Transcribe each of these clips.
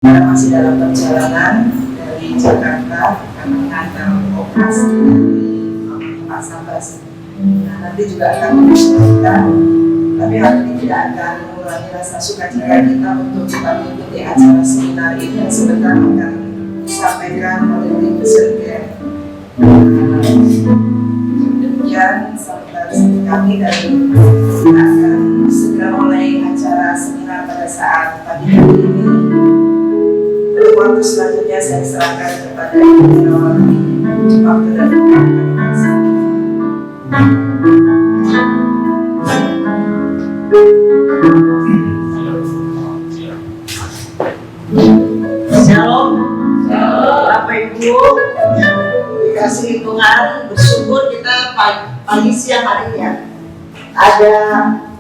Kita masih dalam perjalanan dari Jakarta karena mengantar operasi dari Pak Sambas. Nah, nanti juga akan kita, tapi hal ini tidak akan mengurangi rasa sukacita kita untuk kita mengikuti acara seminar ini yang sebentar akan disampaikan oleh tim Sergen. Demikian sahabat kami, dan kita akan segera mulai acara seminar pada saat pagi hari ini. Untuk waktu selanjutnya saya serahkan kepada Ibu waktu dan Shalom, Bapak Ibu, dikasih Tuhan, bersyukur kita pagi siang hari ya ada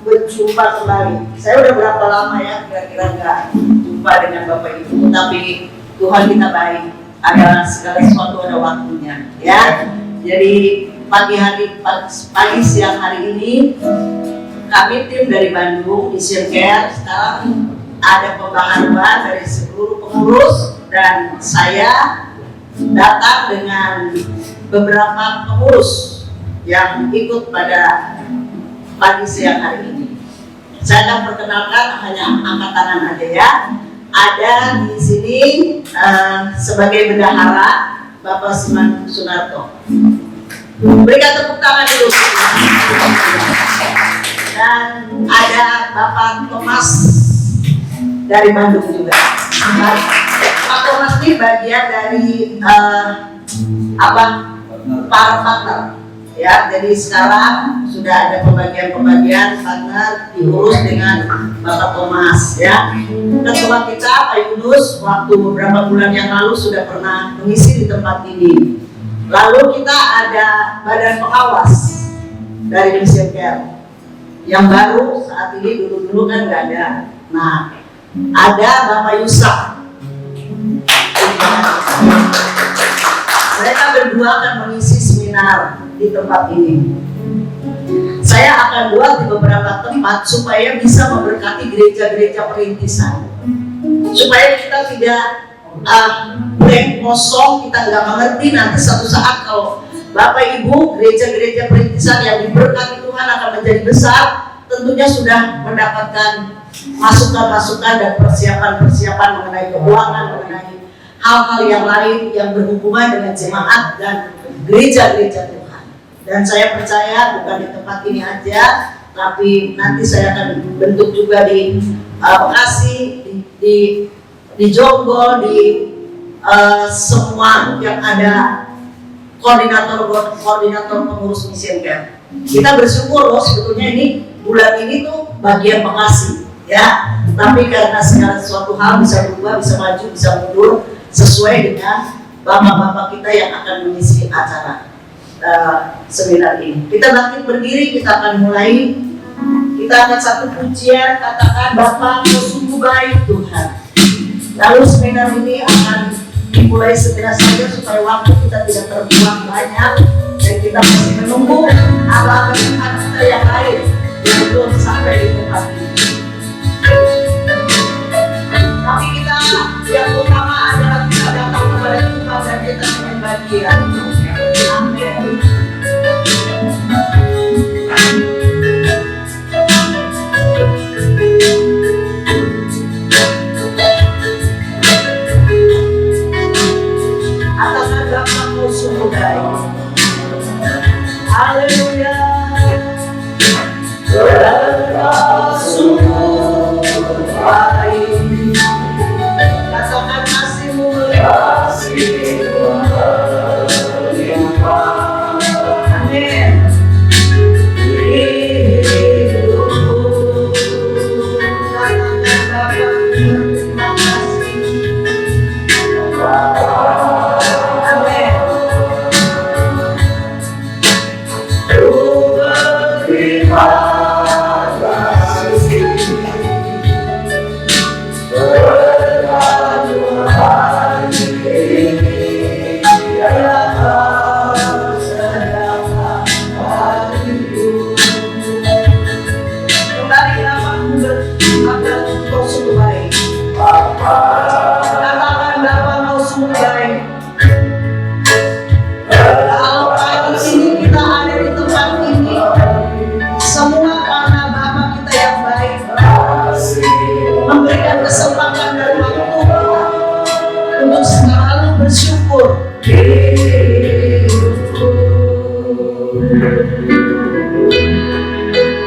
berjumpa kembali. Saya udah berapa lama ya kira-kira nggak jumpa dengan Bapak Ibu, tapi Tuhan kita baik, ada segala sesuatu ada waktunya ya. Jadi pagi siang hari ini kami tim dari Bandung di Sirker sekarang ada pembaharuan dari seluruh pengurus, dan saya datang dengan beberapa pengurus yang ikut pada pagi siang hari ini. Saya akan perkenalkan, hanya angkat tangan aja ya. Ada di sini sebagai bendahara Bapak Siman Sunarto. Berikan tepuk tangan dulu. Dan ada Bapak Thomas dari Bandung juga. Pak Thomas ini bagian dari partner ya. Jadi sekarang sudah ada pembagian partner diurus dengan Bapak Thomas ya. Ketua kita Pak Yunus waktu beberapa bulan yang lalu sudah pernah mengisi di tempat ini. Lalu kita ada badan pengawas dari Mission Care yang baru saat ini, dulu kan nggak ada. Nah, ada Bapak Yusak. Mereka berdua akan mengisi seminar di tempat ini. Saya akan buat di beberapa tempat supaya bisa memberkati gereja-gereja perintisan, supaya kita tidak blank kosong, kita nggak mengerti nanti suatu saat kalau Bapak Ibu gereja-gereja perintisan yang diberkati Tuhan akan menjadi besar, tentunya sudah mendapatkan masukan-masukan dan persiapan-persiapan mengenai keuangan, mengenai hal-hal yang lain yang berhubungan dengan jemaat dan gereja-gereja Tuhan. Dan saya percaya bukan di tempat ini aja, tapi nanti saya akan bentuk juga di Bekasi, di Jonggol, di semua yang ada koordinator pengurus Mission Care. Kita bersyukur loh, sebetulnya ini bulan ini tuh bagian Bekasi ya, tapi karena segala sesuatu hal bisa berubah, bisa maju, bisa mundur sesuai dengan bapak-bapak kita yang akan mengisi acara seminar ini. Kita bangkit berdiri, kita akan mulai. Kita akan satu pujian, katakan Bapa sungguh baik Tuhan. Lalu seminar ini akan dimulai segera saja supaya waktu kita tidak terbuang banyak, dan kita masih menunggu apa kita yang lain yang belum sampai di tempat ini. Tapi kita yang utama adalah kita datang kepada Tuhan dan kita ingin bagian. Amin. Katakan Bapa sungguh baik. Haleluya. Bapa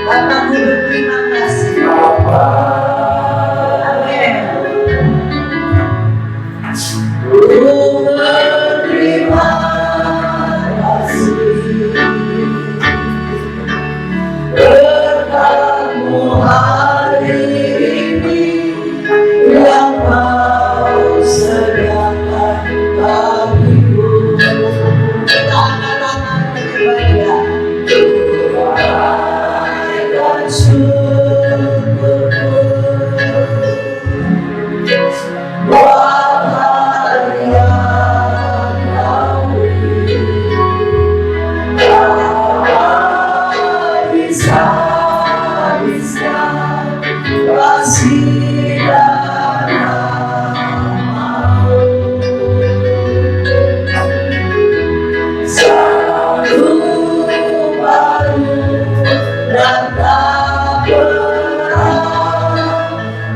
Bapak Guru, terima kasih. Amin. Terima kasih. Berkat-Mu hari ini yang Kau sediakan bagiku. Kita angkat-angkat beribadah. Tunaikan syukurku buat hari yang Kau beri. Bisa kasih dan mau selalu baru dan tak pernah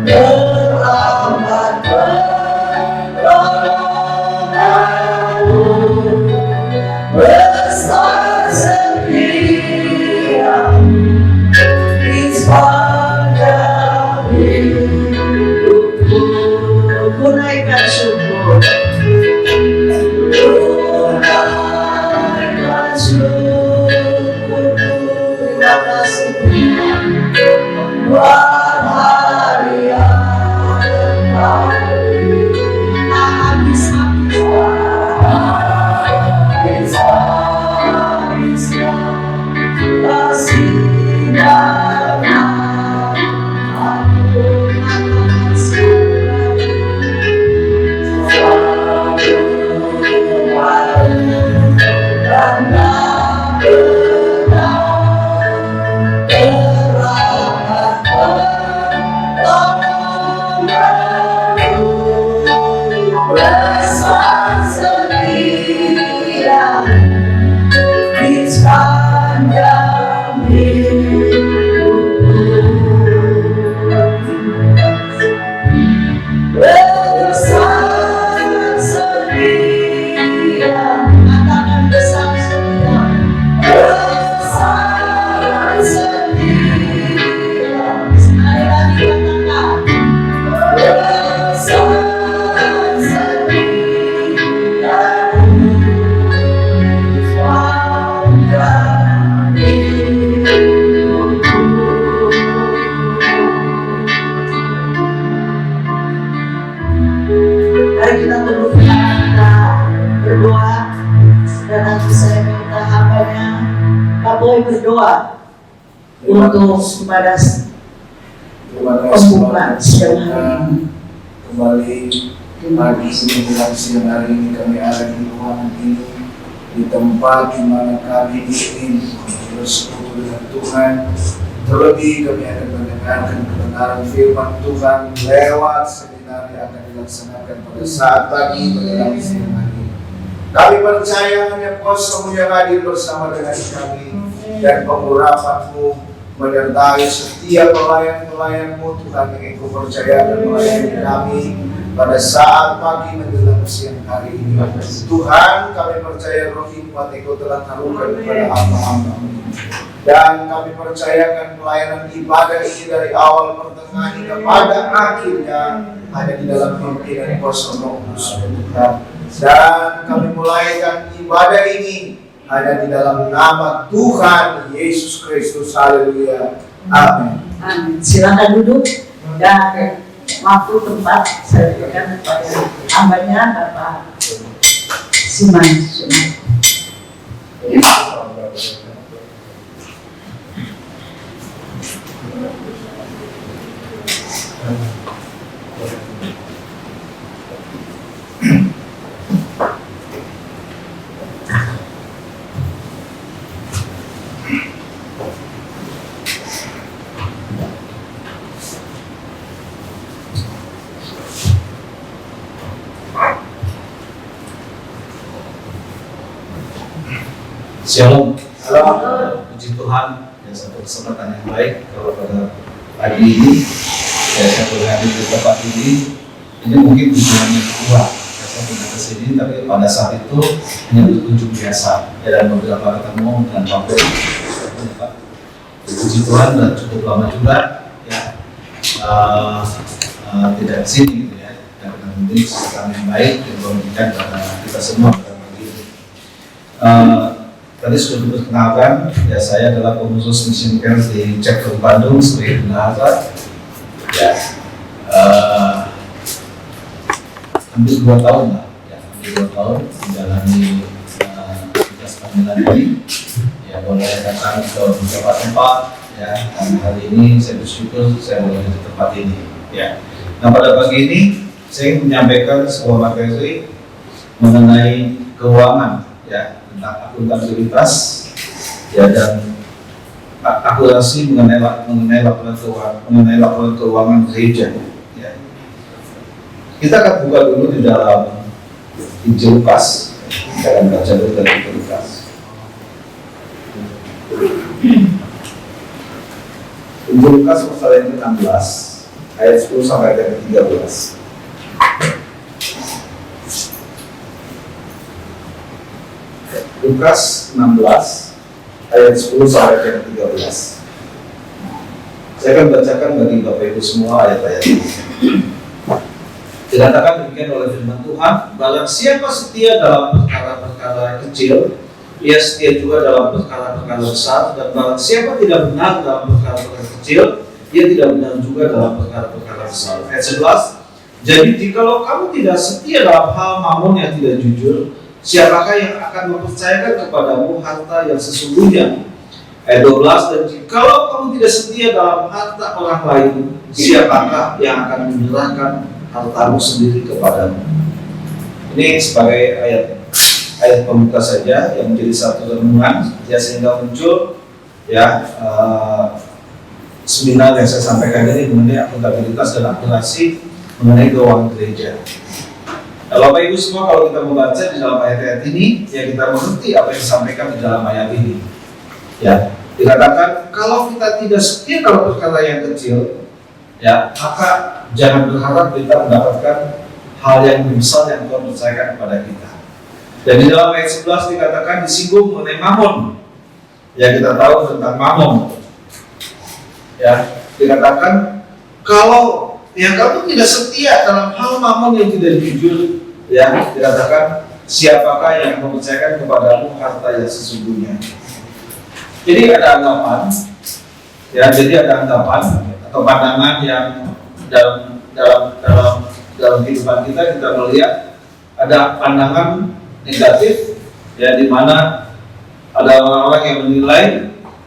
terlambat pertolonganmu. Besar setia di sepanjang hidupku. Tunaikan syukur. Tunaikan syukurku. Terima kasih Tuhan. Buat hari yang Kau beri. Tak habis-habisnya kasih dan aku akan selalu baru dan tak pernah terlambat pertolonganmu. Besar setia di sepanjang hidupku. Besar setia, katakan besar setia. Besar setia, sekali lagi katakan. Besar setia. Mari kita tunduk kita berdoa, dan nanti saya minta hambanya Pak Boy berdoa untuk kepada pembukaan siang hari ini. Kembali pagi menjelang siang hari ini kami ada di ruangan ini, di tempat di mana kami ingin bersekutu dengan Tuhan. Terlebih kami akan mendengarkan kebenaran firman Tuhan lewat seminar yang akan dilaksanakan pada saat pagi menjelang siang hari. Kami percaya hanya Kuasa-Mu yang hadir bersama dengan kami, dan pengurapan-Mu menyertai setiap pelayan-pelayan-Mu Tuhan yang Engkau percayakan melayani kami pada saat pagi menjelang siang hari ini. Tuhan, kami percaya roh hikmat Engkau telah taruhkan kepada hamba-hamba-Mu, dan kami percayakan pelayanan ibadah ini dari awal pertengahan hingga pada akhirnya hanya di dalam pimpinan kuasa Roh Kudus Tuhan. Dan kami mulaikan ibadah ini hanya di dalam nama Tuhan Yesus Kristus. Haleluya. Amin. Amin. Silakan duduk dan waktu tempat saya berikan kepada hambanya Bapak Siman. Shalom. Puji Tuhan, ya satu kesempatan yang baik kalau pada pagi ini saya berada di tempat ini mungkin tujuannya kedua. Saya punya sini, tapi pada saat itu hanya berkunjung biasa, ya, dan beberapa ketemu dengan Bapak. Puji Tuhan dan cukup lama juga, ya, tidak di sini, gitu ya, dan mungkin sesuatu yang baik yang memberikan kepada kita semua pada pagi ini. Tadi sudah diperkenalkan, ya, saya adalah pengurus Mission Care di Cekro Bandung sebagai bendahara. Ya, hampir 2 tahun lah, ya, hampir 2 tahun menjalani tugas panggilan ini. Ya, boleh datang ke beberapa tempat, ya, dan hari ini saya bersyukur saya boleh di tempat ini, ya. Nah, pada pagi ini saya ingin menyampaikan sebuah materi mengenai keuangan, ya, tentang akuntabilitas, ya, dan akurasi mengenai laporan keuangan gereja, ya. Kita akan buka dulu di dalam Injil Lukas. Kita akan baca dulu dari Injil Lukas. Injil Lukas pasal yang ke-16 ayat 10 sampai ayat ke-13. Lukas 16 ayat 10 sampai ayat ke-13. Saya akan bacakan bagi Bapak Ibu semua ayat-ayat ini. Dikatakan demikian oleh firman Tuhan, barang siapa setia dalam perkara-perkara kecil, ia setia juga dalam perkara-perkara besar, dan barang siapa tidak benar dalam perkara-perkara kecil, ia tidak benar juga dalam perkara-perkara besar. Ayat 11, jadi jikalau kamu tidak setia dalam hal mamon yang tidak jujur, siapakah yang akan mempercayakan kepadamu harta yang sesungguhnya? Ayat 12, dan jikalau kamu tidak setia dalam harta orang lain, siapakah yang akan menyerahkan hartamu sendiri kepadamu? Ini sebagai ayat pembuka saja yang menjadi satu renungan, ya, sehingga muncul, ya, seminar yang saya sampaikan ini mengenai akuntabilitas dan akurasi mengenai keuangan gereja. Nah, Bapak Ibu semua, kalau kita membaca di dalam ayat-ayat ini, ya, kita mengerti apa yang disampaikan di dalam ayat ini. Ya, dikatakan kalau kita tidak setia dalam perkara yang kecil, ya, maka jangan berharap kita mendapatkan hal yang lebih besar yang Tuhan percayakan kepada kita. Dan di dalam ayat 11 dikatakan disinggung mengenai mamon. Ya, kita tahu tentang mamon. Ya, dikatakan kalau yang kamu tidak setia dalam hal mamon yang tidak jujur, ya, dikatakan siapakah yang mempercayakan kepadamu harta yang sesungguhnya. Jadi ada anggapan, ya, jadi ada anggapan atau pandangan yang dalam kehidupan kita melihat ada pandangan negatif, ya, di mana ada orang-orang yang menilai,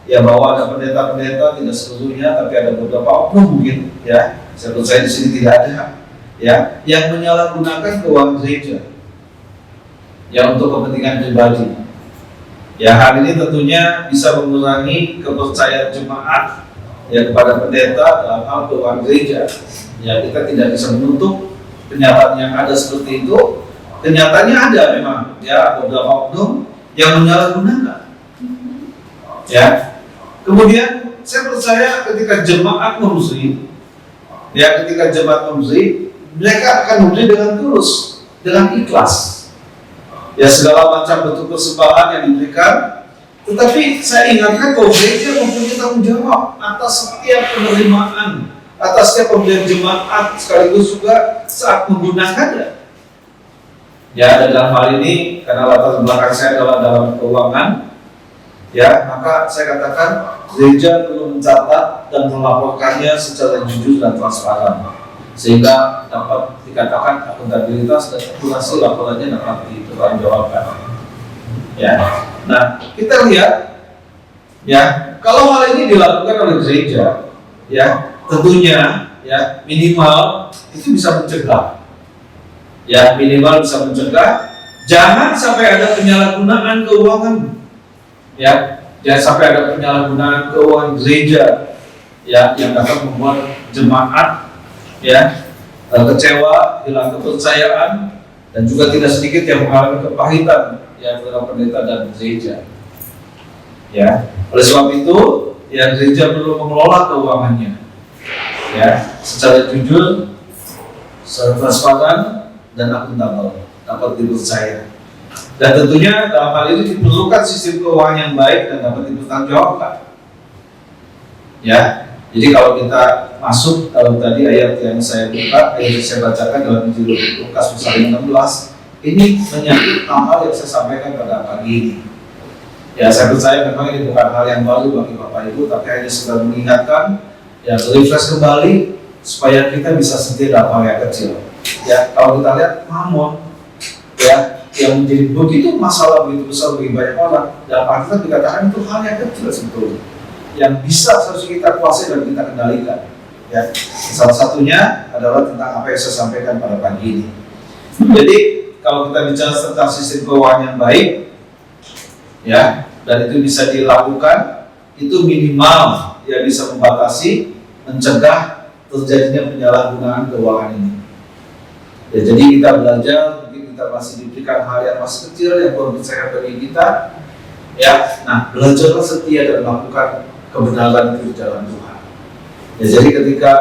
ya, bahwa ada pendeta-pendeta tidak seluruhnya, tapi ada beberapa oknum mungkin, ya, saya percaya di sini tidak ada, ya, yang menyalahgunakan keuangan gereja, ya, untuk kepentingan pribadi. Ya, hal ini tentunya bisa mengurangi kepercayaan jemaat, ya, kepada pendeta dalam hal keuangan gereja. Ya, kita tidak bisa menutup kenyataan yang ada seperti itu. Kenyataannya ada memang, ya, beberapa oknum yang menyalahgunakan. Ya, kemudian saya percaya ketika jemaat memberi, ya, ketika jemaat memberi, mereka akan memberi dengan tulus, dengan ikhlas. Ya, segala macam bentuk persembahan yang diberikan. Tetapi saya ingatkan bahwa gereja mempunyai tanggung jawab atas setiap penerimaan, atas setiap pemberian jemaat, sekaligus juga saat menggunakannya. Ya, dan dalam hal ini, karena latar belakang saya adalah dalam keuangan, ya, maka saya katakan gereja perlu mencatat dan melaporkannya secara jujur dan transparan, sehingga dapat dikatakan akuntabilitas dan akurasi laporannya dapat dipertanggungjawabkan. Ya, nah, kita lihat, ya, kalau hal ini dilakukan oleh gereja, ya, tentunya, ya, minimal itu bisa mencegah. Ya, minimal bisa mencegah. Jangan sampai ada penyalahgunaan keuangan. Ya, jangan sampai ada penyalahgunaan keuangan gereja, ya, yang dapat membuat jemaat, ya, kecewa, hilang kepercayaan, dan juga tidak sedikit yang mengalami kepahitan, ya, dalam pendeta dan gereja. Ya, oleh sebab itu, ya, gereja perlu mengelola keuangannya, ya, secara jujur, secara transparan dan akuntabel. dapat dipercaya. Dan tentunya dalam hal ini diperlukan sistem keuangan yang baik dan dapat dipertanggungjawabkan. Ya, jadi kalau kita masuk dalam tadi ayat yang saya buka, ayat yang saya bacakan dalam Injil Lukas pasal 16, ini menyangkut hal yang saya sampaikan pada pagi ini. Ya, saya percaya memang ini bukan hal yang baru bagi Bapak Ibu, tapi hanya sedang mengingatkan, ya, refresh kembali supaya kita bisa setia dalam hal yang kecil. Ya, kalau kita lihat mamon, ya, yang menjadi begitu masalah begitu besar bagi banyak orang, dalam Alkitab dikatakan itu hal yang kecil sebetulnya, yang bisa seharusnya kita kuasai dan kita kendalikan. Ya, salah satunya adalah tentang apa yang saya sampaikan pada pagi ini. Jadi kalau kita bicara tentang sistem keuangan yang baik, ya, dan itu bisa dilakukan, itu minimal ya bisa membatasi, mencegah terjadinya penyalahgunaan keuangan ini. Ya, jadi kita belajar, mungkin kita masih diberikan hal yang masih kecil yang perlu dipercayakan bagi kita. Ya, nah, belajarlah setia dan melakukan kebenaran itu di jalan Tuhan. Ya, jadi ketika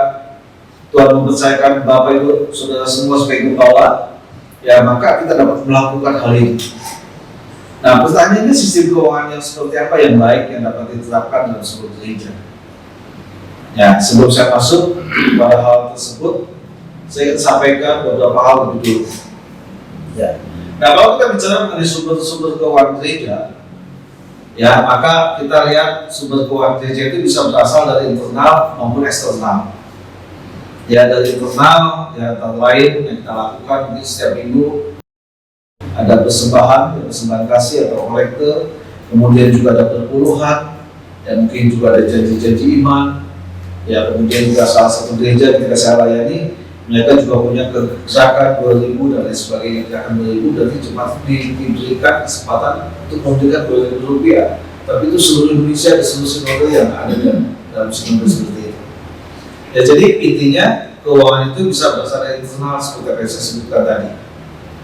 Tuhan mempercayakan Bapak Ibu Saudara semua sebagai gembala, ya, maka kita dapat melakukan hal ini. Nah, pertanyaannya sistem keuangan yang seperti apa yang baik yang dapat diterapkan dalam sebuah gereja? Ya, sebelum saya masuk pada hal tersebut, saya ingin sampaikan beberapa hal lebih dulu. Ya. Nah, kalau kita bicara mengenai sumber-sumber keuangan gereja, ya, maka kita lihat sumber keuangan gereja itu bisa berasal dari internal maupun eksternal. Ya, dari internal, ya, antara lain yang kita lakukan mungkin setiap minggu ada persembahan kasih atau kolektor, kemudian juga ada perpuluhan, dan mungkin juga ada janji-janji iman. Ya, kemudian juga salah satu gereja ketika saya layani, mereka juga punya zakat 2.000 dan lain sebagainya, zakat 2.000, dan itu cuma diberikan kesempatan untuk memberikan 2.000 rupiah. Tapi itu seluruh Indonesia dan seluruh sinode yang ada dalam sinode seperti itu. Ya, jadi intinya keuangan itu bisa berasal dari internal seperti yang saya sebutkan tadi.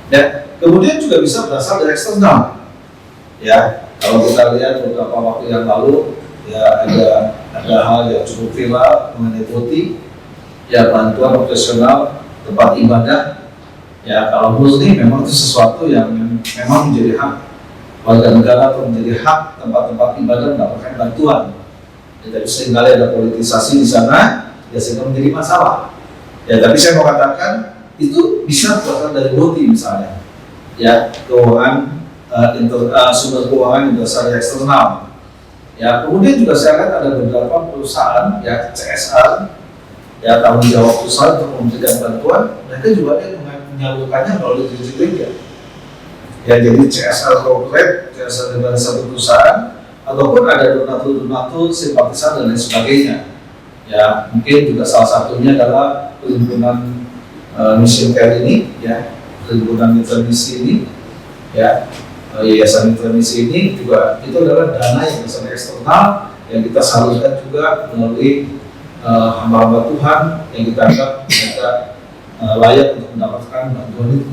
Dan kemudian juga bisa berasal dari eksternal. Ya, kalau kita lihat beberapa waktu yang lalu, ya, ada hal yang cukup viral mengenai poti, ya, bantuan operasional tempat ibadah. Ya, kalau murni memang itu sesuatu yang memang menjadi hak warga negara atau menjadi hak tempat-tempat ibadah mendapatkan bantuan. Ya, tapi seringkali ada politisasi di sana, ya, sehingga menjadi masalah. Ya, tapi saya mau katakan itu bisa berasal dari boti misalnya. Ya, keuangan sumber keuangan yang berasal dari eksternal. Ya, kemudian juga saya lihat ada beberapa perusahaan, ya, CSR, ya, tanggung jawab perusahaan untuk memberikan bantuan, mereka juga ada menyalurkannya melalui gereja. Ya, jadi CSR corporate, CSR dari satu perusahaan, ataupun ada donatur, simpatisan dan lain sebagainya. Ya, mungkin juga salah satunya adalah perhimpunan Mission Care ini, ya, perhimpunan mitra misi ini, ya, yayasan mitra misi ini juga itu adalah dana yang berasal dari eksternal yang kita salurkan juga melalui hamba-hamba Tuhan yang kita anggap mereka layak untuk mendapatkan bantuan itu.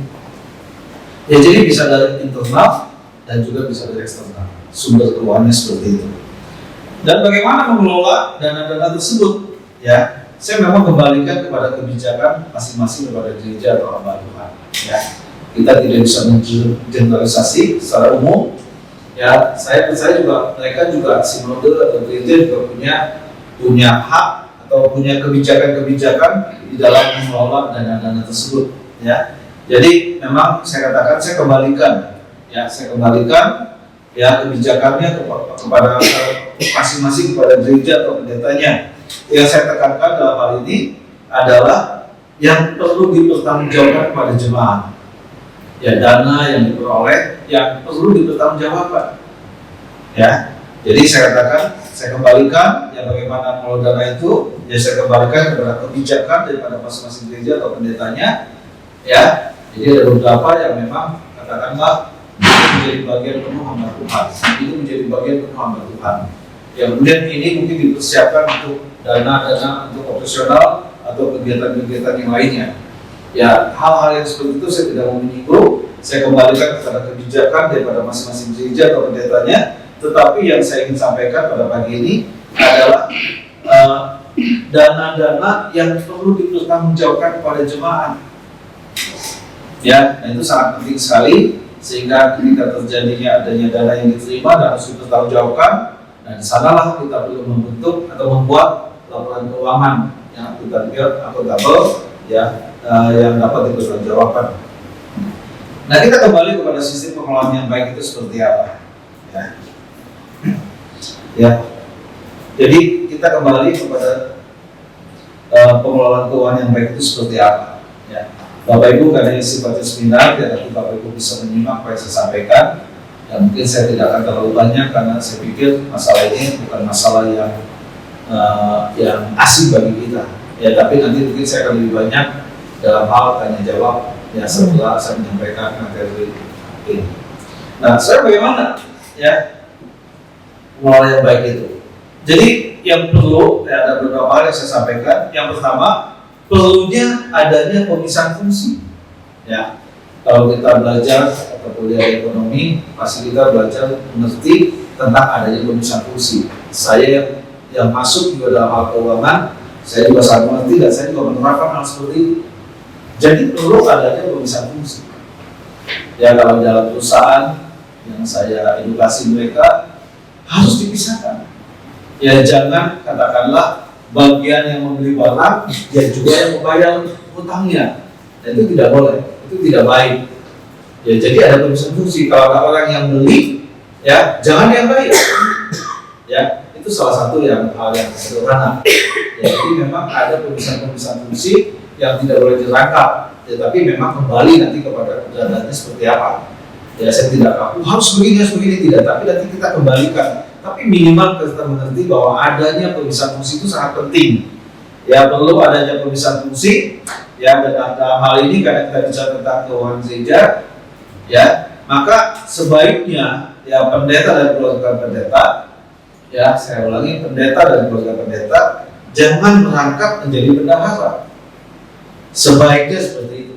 Ya, jadi bisa dari internal dan juga bisa dari eksternal. Sumber keuangannya seperti itu. Dan bagaimana mengelola dana-dana tersebut? Ya, saya memang kembalikan kepada kebijakan masing-masing kepada gereja atau hamba Tuhan. Ya, kita tidak bisa mengeneralisasi secara umum. Ya, saya percaya juga mereka juga sinode atau gereja juga punya hak atau punya kebijakan-kebijakan di dalam mengelola dana-dana tersebut. Ya, jadi memang saya katakan saya kembalikan ya kebijakannya kepada masing-masing kepada gereja atau pendetanya. Yang saya tekankan dalam hal ini adalah yang perlu dipertanggungjawabkan kepada jemaat. Ya, dana yang diperoleh yang perlu dipertanggungjawabkan. Ya, jadi saya katakan saya kembalikan ya bagaimana mengelola dana itu, ya saya kembalikan kepada kebijakan daripada masing-masing gereja atau pendetanya. Ya, jadi ada beberapa yang memang katakanlah menjadi bagian penuh hamba Tuhan. Itu menjadi bagian penuh hamba Tuhan. Ya, kemudian ini mungkin dipersiapkan untuk dana-dana untuk operasional atau kegiatan-kegiatan yang lainnya. Ya, hal-hal yang seperti itu saya tidak mau menyinggung. Saya kembalikan kepada kebijakan daripada masing-masing gereja atau pendetanya. Tetapi yang saya ingin sampaikan pada pagi ini adalah dana-dana yang perlu dipertanggungjawabkan kepada jemaat. Ya, nah itu sangat penting sekali sehingga ketika terjadinya adanya dana yang diterima dan harus dipertanggungjawabkan, nah di sanalah kita perlu membentuk atau membuat laporan keuangan yang akuntabel ya, yang dapat dipertanggungjawabkan. Nah, kita kembali kepada sistem pengelolaan yang baik itu seperti apa? Ya. Jadi kita kembali kepada pengelolaan keuangan yang baik itu seperti apa? Ya. Bapak Ibu, karena ini sifatnya seminar, ya, tapi Bapak Ibu bisa menyimak apa yang saya sampaikan. Dan mungkin saya tidak akan terlalu banyak karena saya pikir masalah ini bukan masalah yang asing bagi kita. Ya, tapi nanti mungkin saya akan lebih banyak dalam hal tanya jawab ya setelah saya menyampaikan materi ini. Nah, saya bagaimana ya pengelolaan yang baik itu? Jadi yang perlu ya, ada beberapa hal yang saya sampaikan. Yang pertama, perlunya adanya pemisahan fungsi. Ya, kalau kita belajar atau kuliah ekonomi, pasti kita belajar mengerti tentang adanya pemisahan fungsi. Saya yang masuk juga dalam hal keuangan, saya juga sangat mengerti dan saya juga menerapkan hal seperti itu. Jadi perlu adanya pemisahan fungsi. Ya, kalau dalam perusahaan yang saya edukasi mereka harus dipisahkan. Ya, jangan katakanlah bagian yang membeli barang, ya juga yang membayar utangnya. Dan itu tidak boleh, itu tidak baik. Ya, jadi ada pemisahan fungsi. Kalau ada orang yang beli, ya jangan yang bayar. Ya, itu salah satu hal yang sederhana. Ya, jadi memang ada pemisahan fungsi yang tidak boleh dirangkap, tetapi memang kembali nanti kepada keberadaannya seperti apa. Ya, saya tidak harus begini tidak, tapi nanti kita kembalikan. Tapi minimal kita mengerti bahwa adanya pemisahan fungsi itu sangat penting. Ya, perlu adanya pemisahan fungsi. Ya, dan dalam hal ini karena kita bicara tentang keuangan gereja, ya, maka sebaiknya ya pendeta dan keluarga pendeta, ya saya ulangi, pendeta dan keluarga pendeta jangan merangkap menjadi bendahara. Sebaiknya seperti itu.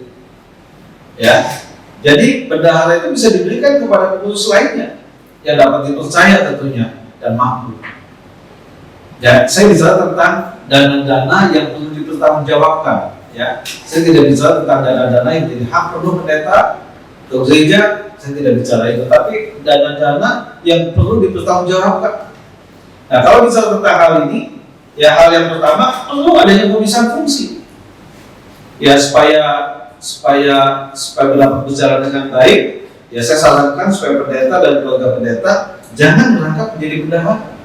Ya. Jadi bendahara itu bisa diberikan kepada pengurus lainnya yang dapat dipercaya tentunya dan mampu. Ya, saya bicara tentang dana-dana yang perlu dipertanggungjawabkan. Ya, saya tidak bicara tentang dana-dana yang jadi hak penuh pendeta atau gereja. Saya tidak bicara itu, tapi dana-dana yang perlu dipertanggungjawabkan. Nah, kalau bicara tentang hal ini, ya hal yang pertama perlu adanya pemisahan fungsi. Ya, supaya dapat berjalan dengan baik, ya saya sarankan supaya pendeta dan keluarga pendeta jangan merangkap menjadi bendahara.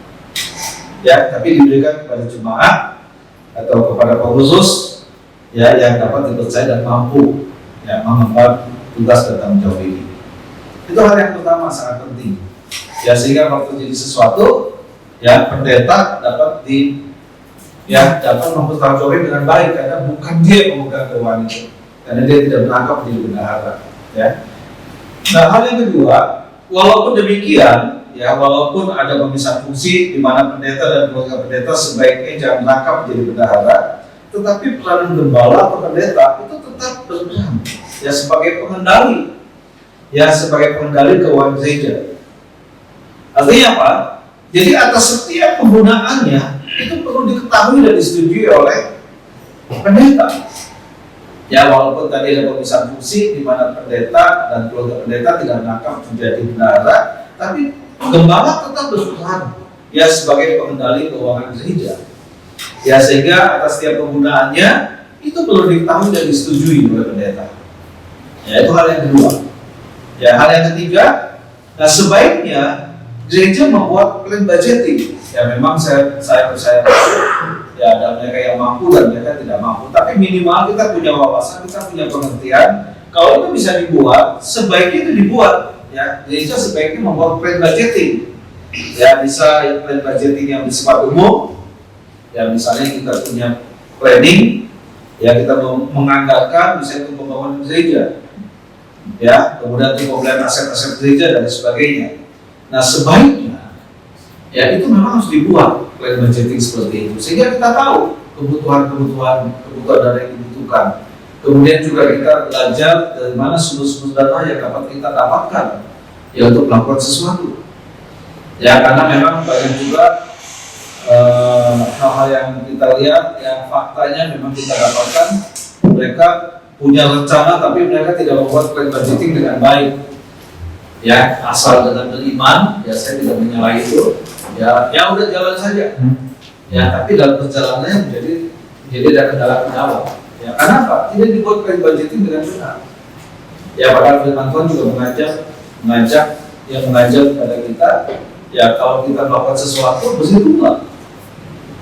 Ya, tapi diberikan kepada jemaat atau kepada pengurus ya yang dapat dipercaya dan mampu ya mengemban tugas dan tanggung jawab ini. Itu hal yang pertama sangat penting. Ya, sehingga waktu terjadi sesuatu ya pendeta dapat mempertanggungjawabkan dengan baik karena bukan dia pemegang keuangan itu. Karena dia tidak merangkap menjadi bendahara. Ya. Nah, hal yang kedua, walaupun demikian, ya walaupun ada pemisahan fungsi di mana pendeta dan keluarga pendeta sebaiknya jangan merangkap menjadi bendahara, tetapi peranan gembala atau pendeta itu tetap berperan, ya sebagai pengendali, keuangan gereja. Artinya apa? Jadi atas setiap penggunaannya itu perlu diketahui dan disetujui oleh pendeta. Ya, walaupun tadi ada pemisahan fungsi di mana pendeta dan keluarga pendeta tidak menangkap menjadi bendahara, tapi gembala tetap berperan ya sebagai pengendali keuangan gereja. Ya, sehingga atas setiap penggunaannya itu perlu diketahui dan disetujui oleh pendeta. Ya, itu hal yang kedua. Ya, hal yang ketiga, nah sebaiknya gereja membuat plan budgeting. Ya, memang saya percaya ya ada mereka yang mampu dan mereka tidak mampu, tapi minimal kita punya wawasan, kita punya pengertian. Kalau itu bisa dibuat, sebaiknya itu dibuat. Ya, gereja sebaiknya membuat plan budgeting. Ya, bisa plan budgeting yang bersifat umum. Ya, misalnya kita punya planning, ya kita menganggarkan misalnya untuk pembangunan gereja. Ya, kemudian untuk pembelian aset-aset gereja dan sebagainya. Nah, sebaiknya ya itu memang harus dibuat plan budgeting seperti itu sehingga kita tahu kebutuhan dana yang dibutuhkan. Kemudian juga kita belajar dari mana sumber-sumber dana yang dapat kita dapatkan ya untuk melakukan sesuatu. Ya, karena memang banyak juga hal-hal yang kita lihat yang faktanya memang kita dapatkan mereka punya rencana tapi mereka tidak membuat plan budgeting dengan baik. Ya, asal dengan beriman, ya saya tidak menyalahi itu. Ya udah jalan saja. Ya, tapi dalam perjalanannya menjadi ada kendala-kendala. Ya, karena apa? Tidak dibuat plan budgeting dengan benar. Ya, padahal firman Tuhan juga mengajak kepada kita, ya kalau kita melakukan sesuatu bersihlah.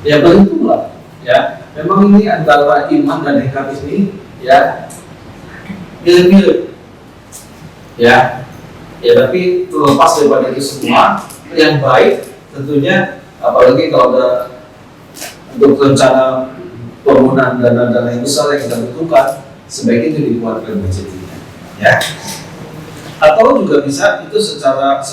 Ya berhitunglah. Ya, memang ini antara iman dan nekat ini ya mirip-mirip. Ya, tapi terlepas daripada itu semua, yang baik tentunya, apalagi kalau ada untuk rencana penggunaan dana-dana yang besar yang kita butuhkan, sebaiknya itu dibuat plan budgetingnya. Ya. Atau juga bisa itu secara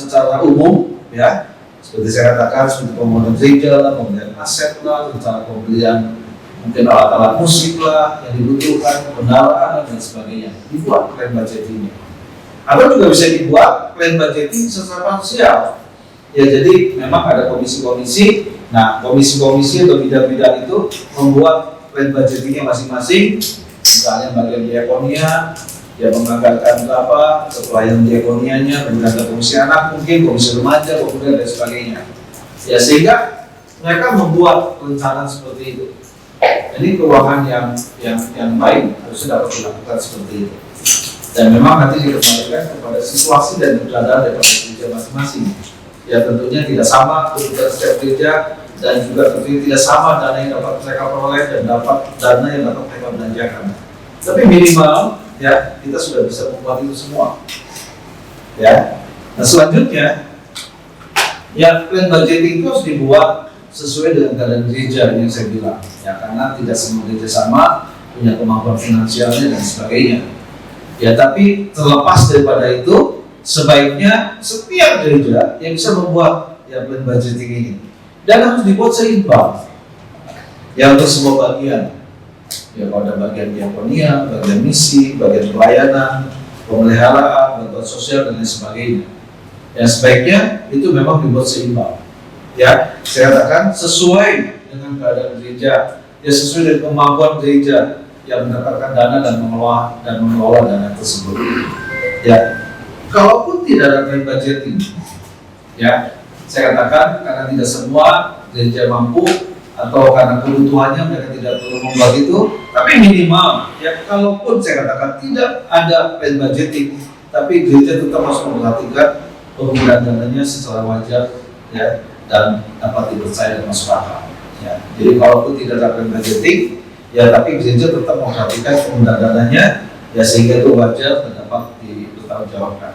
umum, ya. Seperti saya katakan, seperti pembangunan gereja, pembelian aset lah, rencana pembelian mungkin alat-alat musik lah yang dibutuhkan, kendaraan dan sebagainya. Dibuat plan budgetingnya. Atau juga bisa dibuat plan budgeting secara parsial. Ya, jadi memang ada komisi-komisi. Nah, komisi-komisi atau bidang-bidang itu membuat plan budgetingnya masing-masing. Misalnya bagian diakonia, ya menganggarkan berapa, pelayanan diakonianya, kemudian ada komisi anak mungkin, komisi remaja, kemudian dan sebagainya. Ya, sehingga mereka membuat rencana seperti itu. Jadi keuangan yang baik harusnya dapat dilakukan seperti itu. Dan memang nanti dikembalikan kepada situasi dan keadaan daripada gereja masing-masing. Ya, tentunya tidak sama kebutuhan setiap gereja, dan juga tentunya tidak sama dana yang dapat mereka peroleh dan dana yang dapat mereka belanjakan. Tapi minimal ya kita sudah bisa membuat itu semua. Ya. Nah, selanjutnya ya plan budgeting itu harus dibuat sesuai dengan keadaan gereja yang saya bilang. Ya, karena tidak semua gereja sama punya kemampuan finansialnya dan sebagainya. Ya, tapi terlepas daripada itu, sebaiknya setiap gereja yang bisa membuat ya plan budgeting ini, dan harus dibuat seimbang. Ya, untuk semua bagian. Ya, pada bagian diakonia, bagian misi, bagian pelayanan, pemeliharaan, bantuan sosial dan lain sebagainya. Ya, sebaiknya itu memang dibuat seimbang. Ya, saya katakan sesuai dengan keadaan gereja, ya sesuai dengan kemampuan gereja yang mendapatkan dana dan mengelola dana tersebut. Ya, kalaupun tidak ada plan budgeting, ya saya katakan karena tidak semua gereja mampu atau karena kebutuhannya mereka tidak perlu membuat itu, tapi minimal ya kalaupun saya katakan tidak ada plan budgeting, tapi gereja tetap harus memperhatikan penggunaan dananya secara wajar ya dan dapat dipercaya dan masuk akal. Ya, jadi kalaupun tidak ada plan budgeting, ya tapi gereja tetap memperhatikan penggunaan dananya ya sehingga itu wajar dan dapat dipertanggungjawabkan.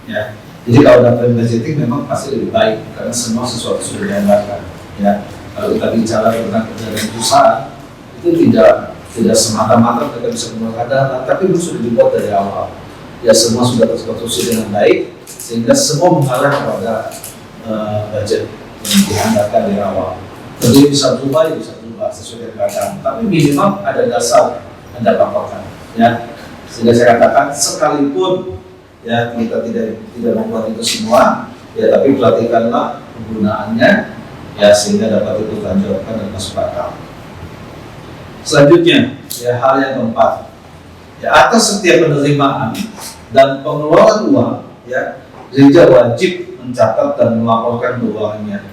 Ya, jadi kalau ada plan budgeting memang pasti lebih baik karena semua sesuatu sudah dianggarkan. Ya, kalau kita bicara tentang kejadian perusahaan itu tidak semata-mata mereka bisa menggunakan dana, tapi itu sudah dibuat dari awal. Ya, semua sudah terkonstruksi dengan baik sehingga semua mengarah kepada budget yang dianggarkan dari awal. Tentu bisa berubah sesuai dengan keadaan, tapi minimal ada dasar Anda paparkan. Ya, sehingga saya katakan sekalipun ya kita tidak membuat itu semua, ya tapi perhatikanlah penggunaannya ya sehingga dapat dipertanggungjawabkan dan masuk akal. Selanjutnya, ya hal yang keempat, ya atas setiap penerimaan dan pengeluaran uang, ya gereja wajib mencatat dan melaporkan keuangannya,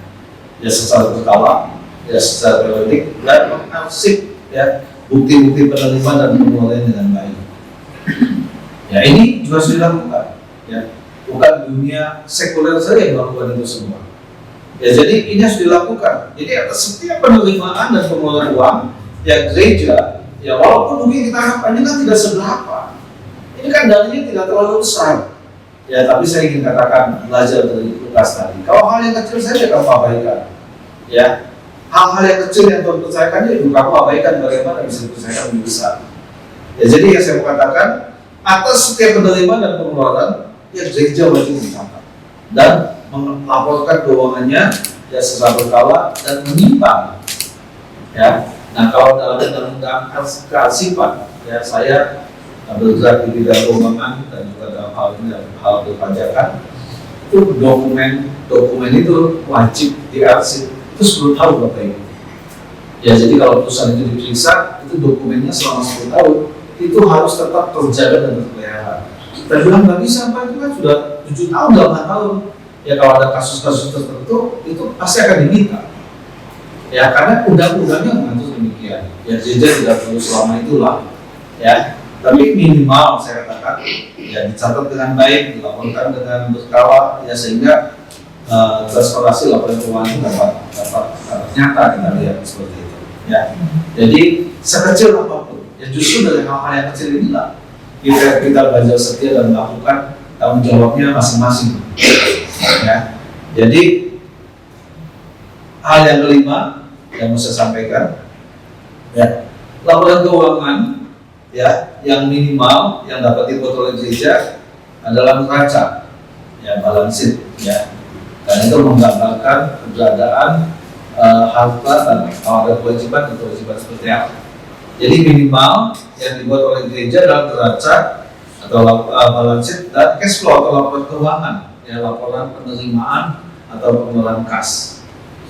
ya secara berkala, ya secara periodik dan mengarsip ya bukti-bukti penerimaan dan pengeluaran dengan baik. Ya ini juga harus dilakukan, ya bukan dunia sekuler saja yang melakukan itu semua. Ya jadi ini harus dilakukan. Jadi atas setiap penerimaan dan pengeluaran uang, ya gereja, ya walaupun mungkin kita harapkannya kan tidak seberapa, ini kan dananya tidak terlalu besar. Ya tapi saya ingin katakan belajar dari Lukas tadi. Kalau hal yang kecil saja kamu abaikan, ya hal-hal yang kecil yang Tuhan percayakan itu kamu abaikan, bagaimana bisa dipercayakan lebih besar. Ya jadi yang saya mau katakan, atas setiap penerimaan dan pengeluaran, ya gereja wajib mencatat dan melaporkan keuangannya ya secara berkala dan menyimpang. Ya, nah kalau dalam undang-undang kearsipan, ya saya bergerak di bidang keuangan dan juga dalam hal ini dalam hal perpajakan, itu dokumen itu wajib diarsip itu 10 tahun Bapak Ibu. Ya jadi kalau perusahaan itu diperiksa, itu dokumennya selama 10 tahun itu harus tetap terjaga dan terpelihara. Kita bilang nggak bisa, Pak, itu kan sudah 7 tahun, 8 tahun. Ya kalau ada kasus-kasus tertentu itu pasti akan diminta. Ya karena undang-undangnya mengatur demikian. Ya gereja tidak perlu selama itulah. Ya, tapi minimal saya katakan ya dicatat dengan baik, dilaporkan dengan berkala, ya sehingga transparansi laporan keuangan itu dapat nyata kita lihat seperti itu. Ya, jadi sekecil apapun, ya justru dari hal-hal yang kecil inilah kita belajar setia dan melakukan tanggung jawabnya masing-masing. Ya, jadi hal yang kelima yang mau saya sampaikan, ya laporan keuangan ya yang minimal yang dapat dibuat oleh gereja adalah neraca, ya balance sheet, ya, dan itu menggambarkan keberadaan harta dan kalau ada kewajiban seperti apa. Jadi minimal yang dibuat oleh gereja adalah neraca atau balance sheet dan cash flow atau laporan keuangan, ya laporan penerimaan atau pengeluaran kas.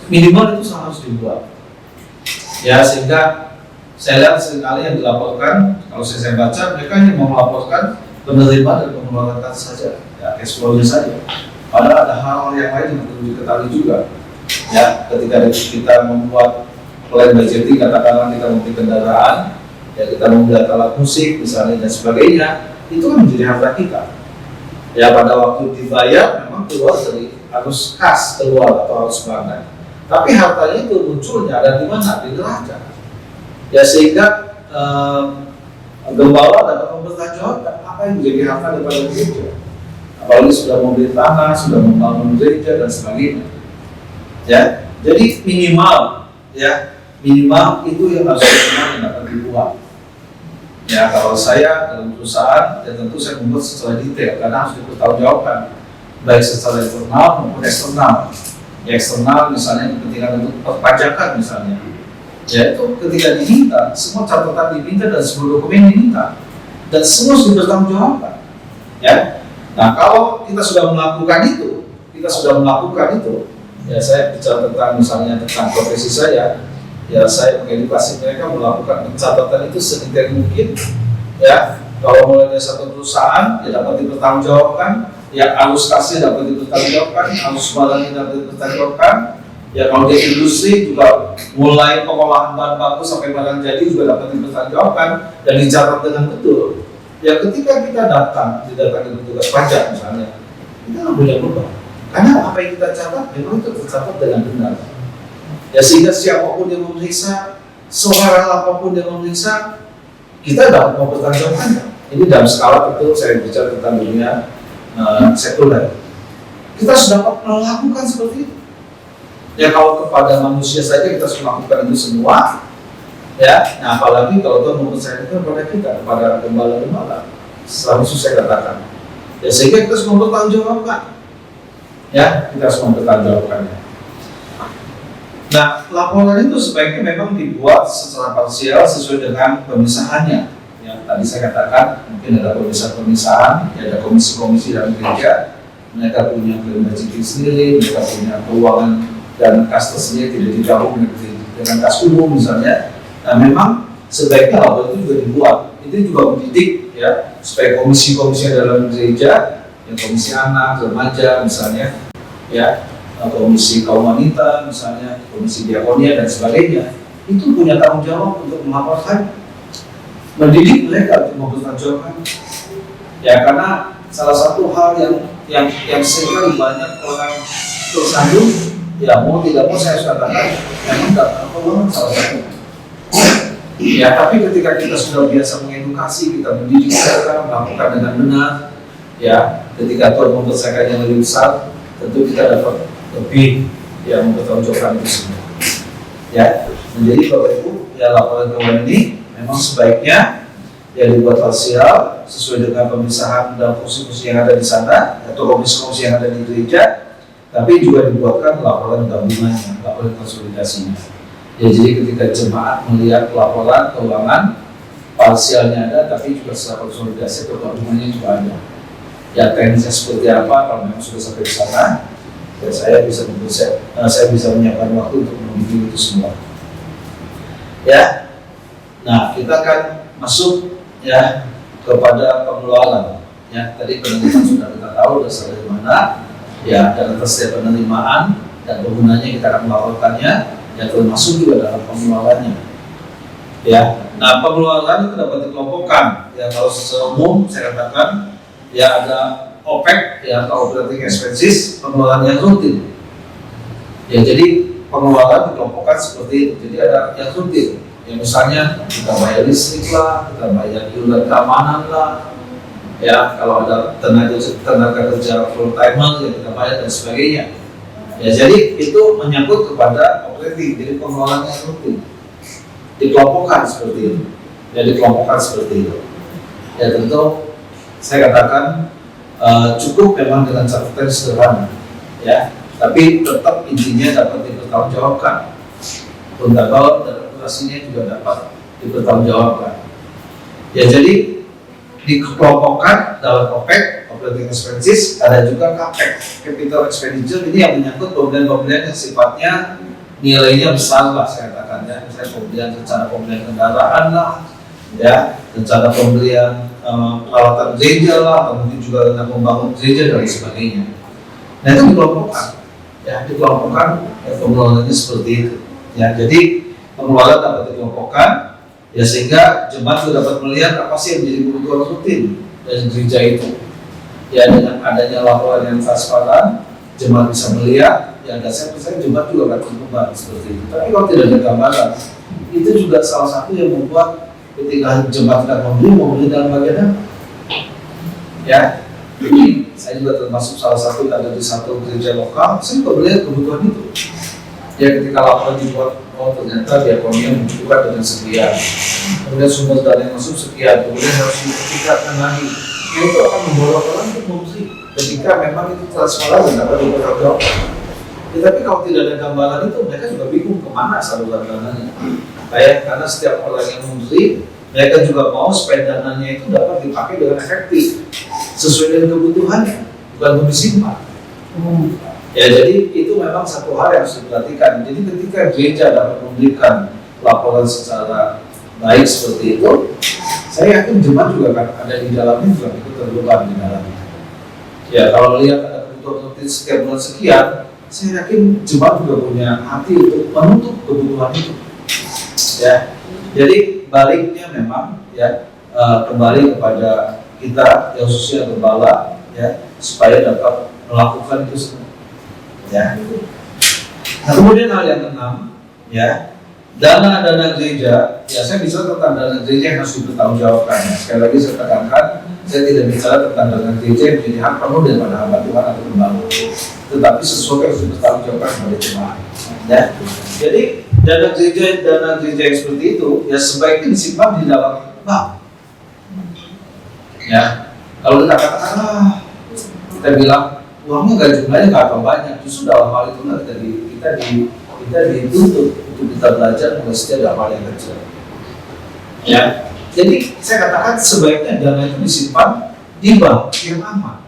Minimal itu harus dibuat. Ya sehingga saya lihat seringkali yang dilaporkan, kalau saya baca mereka hanya mau melaporkan penerimaan dan pengeluaran kas saja, ya cash flow-nya saja. Padahal ada hal-hal yang lain yang perlu diketahui juga. Ya, ketika kita membuat plan budgeting, katakanlah kita membeli kendaraan, ya kita membeli alat musik misalnya dan sebagainya, itu kan menjadi harta kita. Ya pada waktu dibayar memang keluar dari harus kas keluar atau harus bangga. Tapi hartanya itu munculnya ada di mana? Di neraca. Ya sehingga gembala dapat mempertanggungjawabkan apa yang menjadi harta daripada gereja. Apalagi sudah membeli tanah, sudah membangun gereja dan sebagainya. Ya, jadi minimal itu yang harus yang dapat dibuat. Ya kalau saya dalam perusahaan, ya tentu saya membuat secara detail karena harus dipertanggungjawabkan baik secara internal maupun eksternal. Ya, eksternal misalnya kepentingan untuk perpajakan misalnya, ya itu ketika diminta semua catatan diminta dan semua dokumen diminta dan semua sudah dipertanggungjawabkan. Ya, nah kalau kita sudah melakukan itu, ya saya bicara tentang misalnya tentang profesi saya, ya saya mengedukasi mereka melakukan pencatatan itu sedetail mungkin. Ya, kalau mulai dari satu perusahaan, ya dapat dipertanggungjawabkan. Ya arus kasnya dapat dipertanggungjawabkan, arus barangnya dapat dipertanggungjawabkan. Ya kalau di industri juga mulai pengolahan bahan baku sampai barang jadi juga dapat dipertanggungjawabkan dan dicatat dengan betul. Ya ketika kita didatangi petugas pajak misalnya, kita nggak boleh berubah. Karena apa yang kita catat memang itu tercatat dengan benar. Ya sehingga siapapun yang memeriksa, seorang apapun yang memeriksa, kita dapat mempertanggungjawabkannya. Ini dalam skala betul saya bicara tentang dunia sekuler. Kita sudah dapat melakukan seperti itu. Ya kalau kepada manusia saja kita sudah melakukan itu semua. Ya, nah apalagi kalau Tuhan mempercayakan kepada kita, kepada gembala-gembala. Selalu saya katakan. Ya sehingga kita harus mempertanggungjawabkan. Ya, kita harus mempertanggungjawabkannya. Nah, laporan itu sebaiknya memang dibuat secara parsial sesuai dengan pemisahannya. Yang tadi saya katakan, mungkin ada pemisahan-pemisahan, ya ada komisi-komisi dalam gereja, mereka punya plan budgeting sendiri, mereka punya keuangan dan kas tersendiri tidak digabung dengan kas umum misalnya. Nah, memang sebaiknya laporan itu juga dibuat. Itu juga mendidik, ya, supaya komisi-komisi dalam gereja, yang komisi anak, remaja misalnya, ya, komisi kaum wanita misalnya, komisi diakonia dan sebagainya, itu punya tanggung jawab untuk melaporkan, mendidik mereka untuk mempertanggungjawabkan. Ya karena salah satu hal yang sering banyak orang tersandung, ya mau tidak mau saya katakan memang data keuangan salah satu. Ya tapi ketika kita sudah biasa mengedukasi, kita mendidik mereka melakukan dengan benar, ya ketika Tuhan mempercayakan yang lebih besar, tentu kita dapat lebih yang mempertanggungjawabkan itu semua. Ya, menjadi Bapak Ibu, ya laporan keuangan ini memang sebaiknya ya dibuat parsial sesuai dengan pemisahan dan fungsi-fungsi yang ada di sana atau komisi-komisi yang ada di gereja, tapi juga dibuatkan laporan gabungannya, laporan konsolidasinya. Ya, jadi ketika jemaat melihat laporan keuangan parsialnya ada, tapi juga secara konsolidasi atau gabungannya juga ada. Ya teknisnya seperti apa kalau memang sudah sampai di sana, ya saya bisa menyiapkan waktu untuk memiliki itu semua. Ya, nah kita akan masuk ya kepada pengeluaran. Ya, tadi penerimaan sudah kita tahu dasar dari mana, ya dan atas setiap penerimaan dan penggunanya kita akan melaporkannya, yang termasuk juga dalam pengeluarannya. Ya, nah pengeluaran itu dapat dikelompokkan. Ya kalau secara umum saya katakan, ya ada OPEX, ya atau operating expenses, pengeluaran yang rutin. Ya jadi pengeluaran dikelompokkan seperti itu. Jadi ada yang rutin. Ya misalnya kita bayar listrik lah, kita bayar iuran keamanan lah. Ya kalau ada tenaga kerja full timer ya kita bayar dan sebagainya. Ya jadi itu menyangkut kepada operating, jadi pengeluaran yang rutin dikelompokkan seperti itu. Ya dikelompokkan seperti itu. Ya tentu saya katakan cukup memang dengan catatan sederhana, ya. Tapi tetap intinya dapat dipertanggungjawabkan. Akuntabel dan operasinya juga dapat dipertanggungjawabkan. Ya jadi dikelompokkan dalam OPEX, operating expenses, ada juga CAPEX, capital expenditure. Ini yang menyangkut pembelian-pembelian yang sifatnya nilainya besar lah saya katakan, ya. Misalnya rencana pembelian kendaraan lah, ya, rencana pembelian peralatan gereja lah, atau mungkin juga rencana membangun gereja dan sebagainya. Nah itu dikelompokkan, ya dikelompokkan, ya, pengeluarannya seperti itu. Ya jadi pengeluaran dapat dikelompokkan. Ya sehingga jemaat juga dapat melihat apa sih yang menjadi kebutuhan rutin dari gereja itu. Ya dengan adanya laporan yang transparan, jemaat bisa melihat. Ya dan saya percaya jemaat juga akan berkembang seperti itu. Tapi kalau tidak ada gambaran, itu juga salah satu yang membuat ketika jemaat tidak membeli dalam bagian apa? Ya, jadi saya juga termasuk salah satu ada di satu gereja lokal. Saya juga melihat kebutuhan itu. Ya ketika laporan dibuat, oh ternyata diakonia membutuhkan dengan sekian, kemudian sumber dana yang masuk sekian, kemudian harus ditingkatkan lagi. Itu akan membawa orang untuk membeli ketika memang itu transparan dan dapat dipertanggungjawabkan. Ya, tapi kalau tidak ada gambaran itu mereka juga bingung kemana saluran dananya. Karena setiap orang yang membeli, mereka juga mau supaya dananya itu dapat dipakai dengan efektif sesuai dengan kebutuhannya, bukan untuk disimpan. Ya jadi itu memang satu hal yang harus diperhatikan. Jadi ketika gereja dapat memberikan laporan secara baik seperti itu, saya yakin jemaat juga akan ada di dalamnya, juga ikut terlibat di dalamnya. Ya kalau lihat ada kebutuhan rutin setiap bulan sekian, saya yakin jemaat juga punya hati untuk menutup kebutuhan itu. Ya jadi baliknya memang ya kembali kepada kita yang khususnya gembala, ya supaya dapat melakukan itu semua. Ya. Nah kemudian hal yang keenam, ya dana gereja, ya saya bicara tentang dana gereja yang harus dipertanggungjawabkan. Ya. Sekali lagi saya tekankan, saya tidak bicara tentang dana gereja yang menjadi hak penuh daripada hamba Tuhan atau pembangun, tetapi sesuatu yang harus dipertanggungjawabkan oleh jemaat. Ya. Jadi dana gereja yang seperti itu, ya sebaiknya disimpan di dalam bank. Ya, kalau kita katakan, kita bilang uangnya nggak jumlahnya nggak akan banyak, justru dalam hal itu kita dituntut untuk kita belajar mulai setiap dalam hal yang kecil. Ya, jadi saya katakan sebaiknya dana itu disimpan di bank yang aman.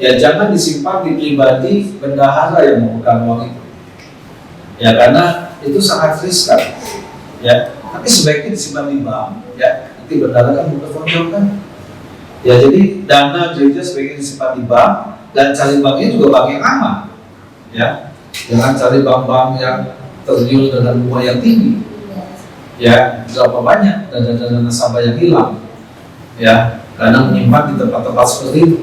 Ya, jangan disimpan di pribadi bendahara yang memegang uang itu. Ya, karena itu sangat riskan. Ya, tapi sebaiknya disimpan di bank. Ya, nanti bendahara kan bertanggung. Ya jadi dana gereja sebaiknya disimpan di bank dan cari banknya juga bank yang aman, ya jangan cari bank-bank yang tergiur dengan bunga yang tinggi, ya berapa banyak dana nasabah yang hilang, ya karena menyimpan di tempat-tempat seperti itu.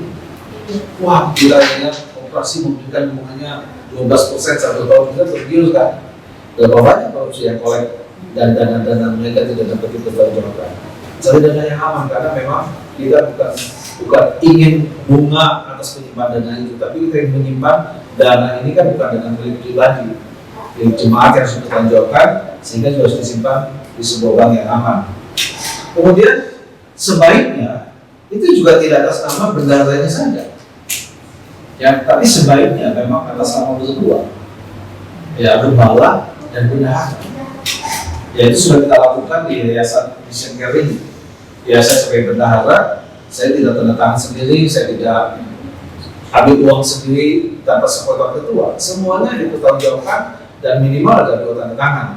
Wah gila ya operasi memberikan bunganya 12% 1 tahun, kita tergiur kan, berapa banyak korupsi yang kolek dan dana mereka tidak dapat dipertanggungjawabkan. Cari dana yang aman karena memang kita bukan ingin bunga atas penyimpanan dana itu, tapi kita ingin menyimpan dana ini kan bukan dengan milik pribadi, milik jemaat yang harus dipertanggungjawabkan, sehingga juga harus disimpan di sebuah bank yang aman. Kemudian sebaiknya itu juga tidak atas nama bendaharanya saja, ya, tapi sebaiknya memang atas nama berdua, ya gembala dan bendahara. Ya itu sudah kita lakukan di Yayasan Mission Care ini. Ya saya sebagai bendahara, saya tidak tanda tangan sendiri, saya tidak ambil uang sendiri tanpa sepotong ketua. Semuanya dipertanggungjawabkan dan minimal ada 2 tanda tangan.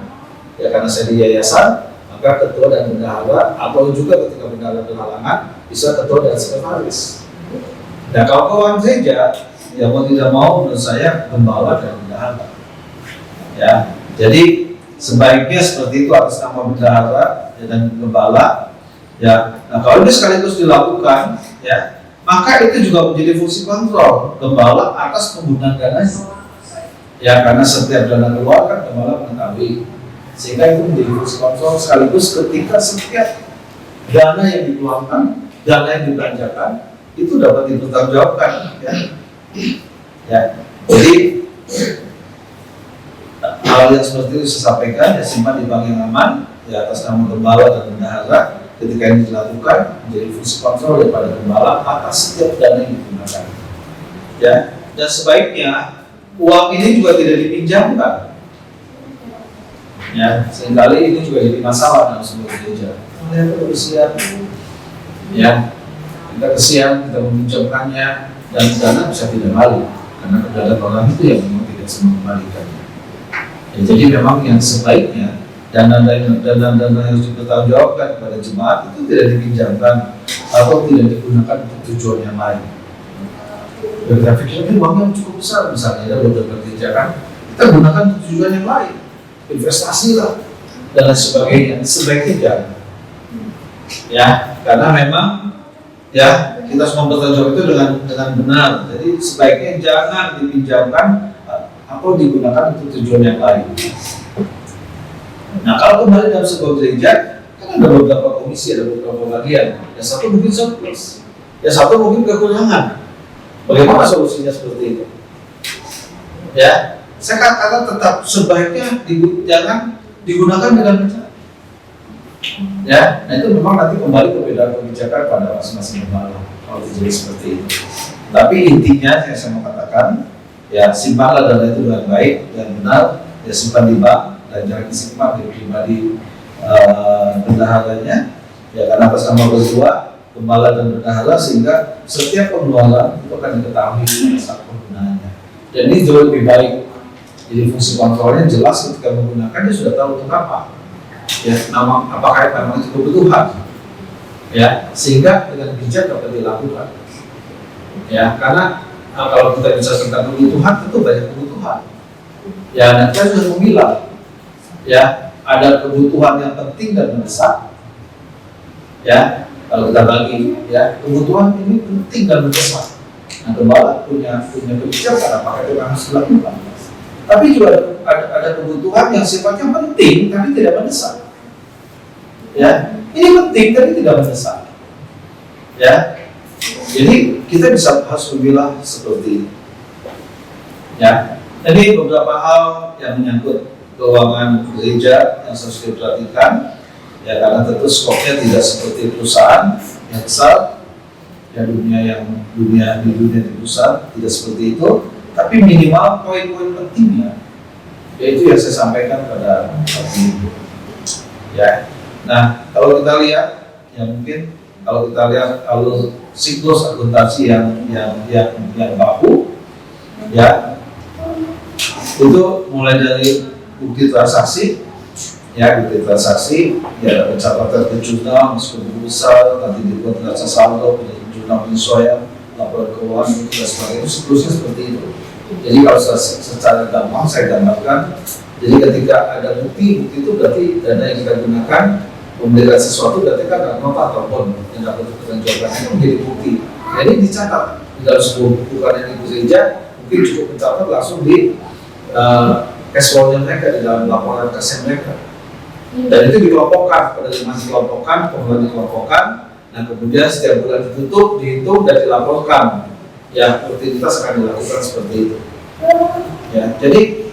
Ya karena saya di yayasan, maka ketua dan bendahara, atau juga ketika bendahara berhalangan, bisa ketua dan sekretaris. Nah, kalau keuangan gereja, ya mau tidak mau menurut saya gembala dan bendahara. Ya, jadi sebaiknya seperti itu atas nama bendahara dan gembala. Ya, nah kalau ini sekaligus dilakukan, ya, maka itu juga menjadi fungsi kontrol gembala atas penggunaan dananya. Ya, karena setiap dana keluar kan gembala mengetahui, sehingga itu menjadi fungsi kontrol sekaligus ketika setiap dana yang dikeluarkan, dana yang dibelanjakan itu dapat dipertanggungjawabkan. Ya, ya, jadi hal yang seperti itu saya sampaikan, ya simpan di bank yang aman, ya atas nama gembala dan bendahara. Ketika ini dilakukan menjadi fungsi kontrol daripada gembala atas setiap dana yang digunakan. Ya, dan sebaiknya uang ini juga tidak dipinjamkan. Ya, seringkali ini juga jadi masalah dalam sebuah gereja. Melihat kebersihan, ya, kita kesian, kita meminjamkannya, dan dana bisa tidak balik karena keberadaan orang itu yang memang tidak bisa mengembalikannya. Ya, jadi memang yang sebaiknya dana yang harus dipertanggungjawabkan kepada jemaat itu tidak dipinjamkan atau tidak digunakan untuk tujuan yang lain. Kita pikir ini uangnya cukup besar, misalnya ya beberapa gereja kan, kita gunakan untuk tujuan yang lain, investasi lah dan lain sebagainya. Sebaiknya jangan. Ya, karena memang ya kita harus mempertanggungjawab itu dengan benar. Jadi sebaiknya jangan dipinjamkan atau digunakan untuk tujuan yang lain. Nah, kalau kembali dalam sebuah gereja, kan ada beberapa komisi, ada beberapa bagian. Yang satu mungkin surplus, yang satu mungkin kekurangan. Bagaimana solusinya seperti itu? Ya, saya katakan tetap sebaiknya jangan digunakan dengan benar. Ya, nah itu memang nanti kembali perbedaan kebijakan pada masing-masing gembala kalau terjadi seperti itu. Tapi intinya yang saya mau katakan, ya simpanlah dana itu dengan baik dan benar, ya simpan di bank. Dan jangan disimpan di pribadi bendaharanya, ya karena atas nama ketua, gembala dan bendahara, sehingga setiap pengeluaran itu akan diketahui saat penggunaannya. Dan ini jauh lebih baik. Jadi fungsi kontrolnya jelas ketika menggunakannya sudah tahu untuk apa. Ya, nama apakah memang itu kebutuhan. Ya, sehingga dengan bijak dapat dilakukan. Ya, karena kalau kita bicara tentang kebutuhan, tentu banyak kebutuhan. Ya, dan kita sudah memilah. Ya, ada kebutuhan yang penting dan mendesak. Ya, kalau kita bagi, ya kebutuhan ini penting dan mendesak. Nah, gembala punya kebijakan apakah itu harus dilakukan. Tapi juga ada kebutuhan yang sifatnya penting tapi tidak mendesak. Ya, ini penting tapi tidak mendesak. Ya, jadi kita harus memilah seperti ini. Ya, ini beberapa hal yang menyangkut keuangan gereja yang harus diperhatikan, ya karena tentu skopnya tidak seperti perusahaan yang besar, ya dunia di pusat tidak seperti itu, tapi minimal poin-poin pentingnya, yaitu yang saya sampaikan pada hari ini. Ya, nah kalau kita lihat, ya mungkin kalau kita lihat alur siklus argumentasi yang baku, ya itu mulai dari bukti transaksi, ya bukti transaksi, ya pencatatan ke jurnal meskipun besar, nanti dibuat neraca saldo, jurnal penyesuaian, laporan keuangan dan sebagainya, itu siklusnya seperti itu. Jadi kalau secara gampang saya gambarkan, jadi ketika ada bukti itu berarti dana yang kita gunakan memberikan sesuatu, berarti kan ada nota ataupun yang dapat dipertanggungjawabkan itu menjadi bukti. Jadi dicatat di dalam sebuah buku karya gereja, mungkin cukup mencatat langsung di cash flow-nya mereka di dalam laporan kas mereka. Dan itu dikelompokkan, penerimaan dikelompokkan, pengeluaran dikelompokkan. Nah kemudian setiap bulan ditutup, dihitung dan dilaporkan. Ya, rutinitas akan dilakukan seperti itu. Ya, jadi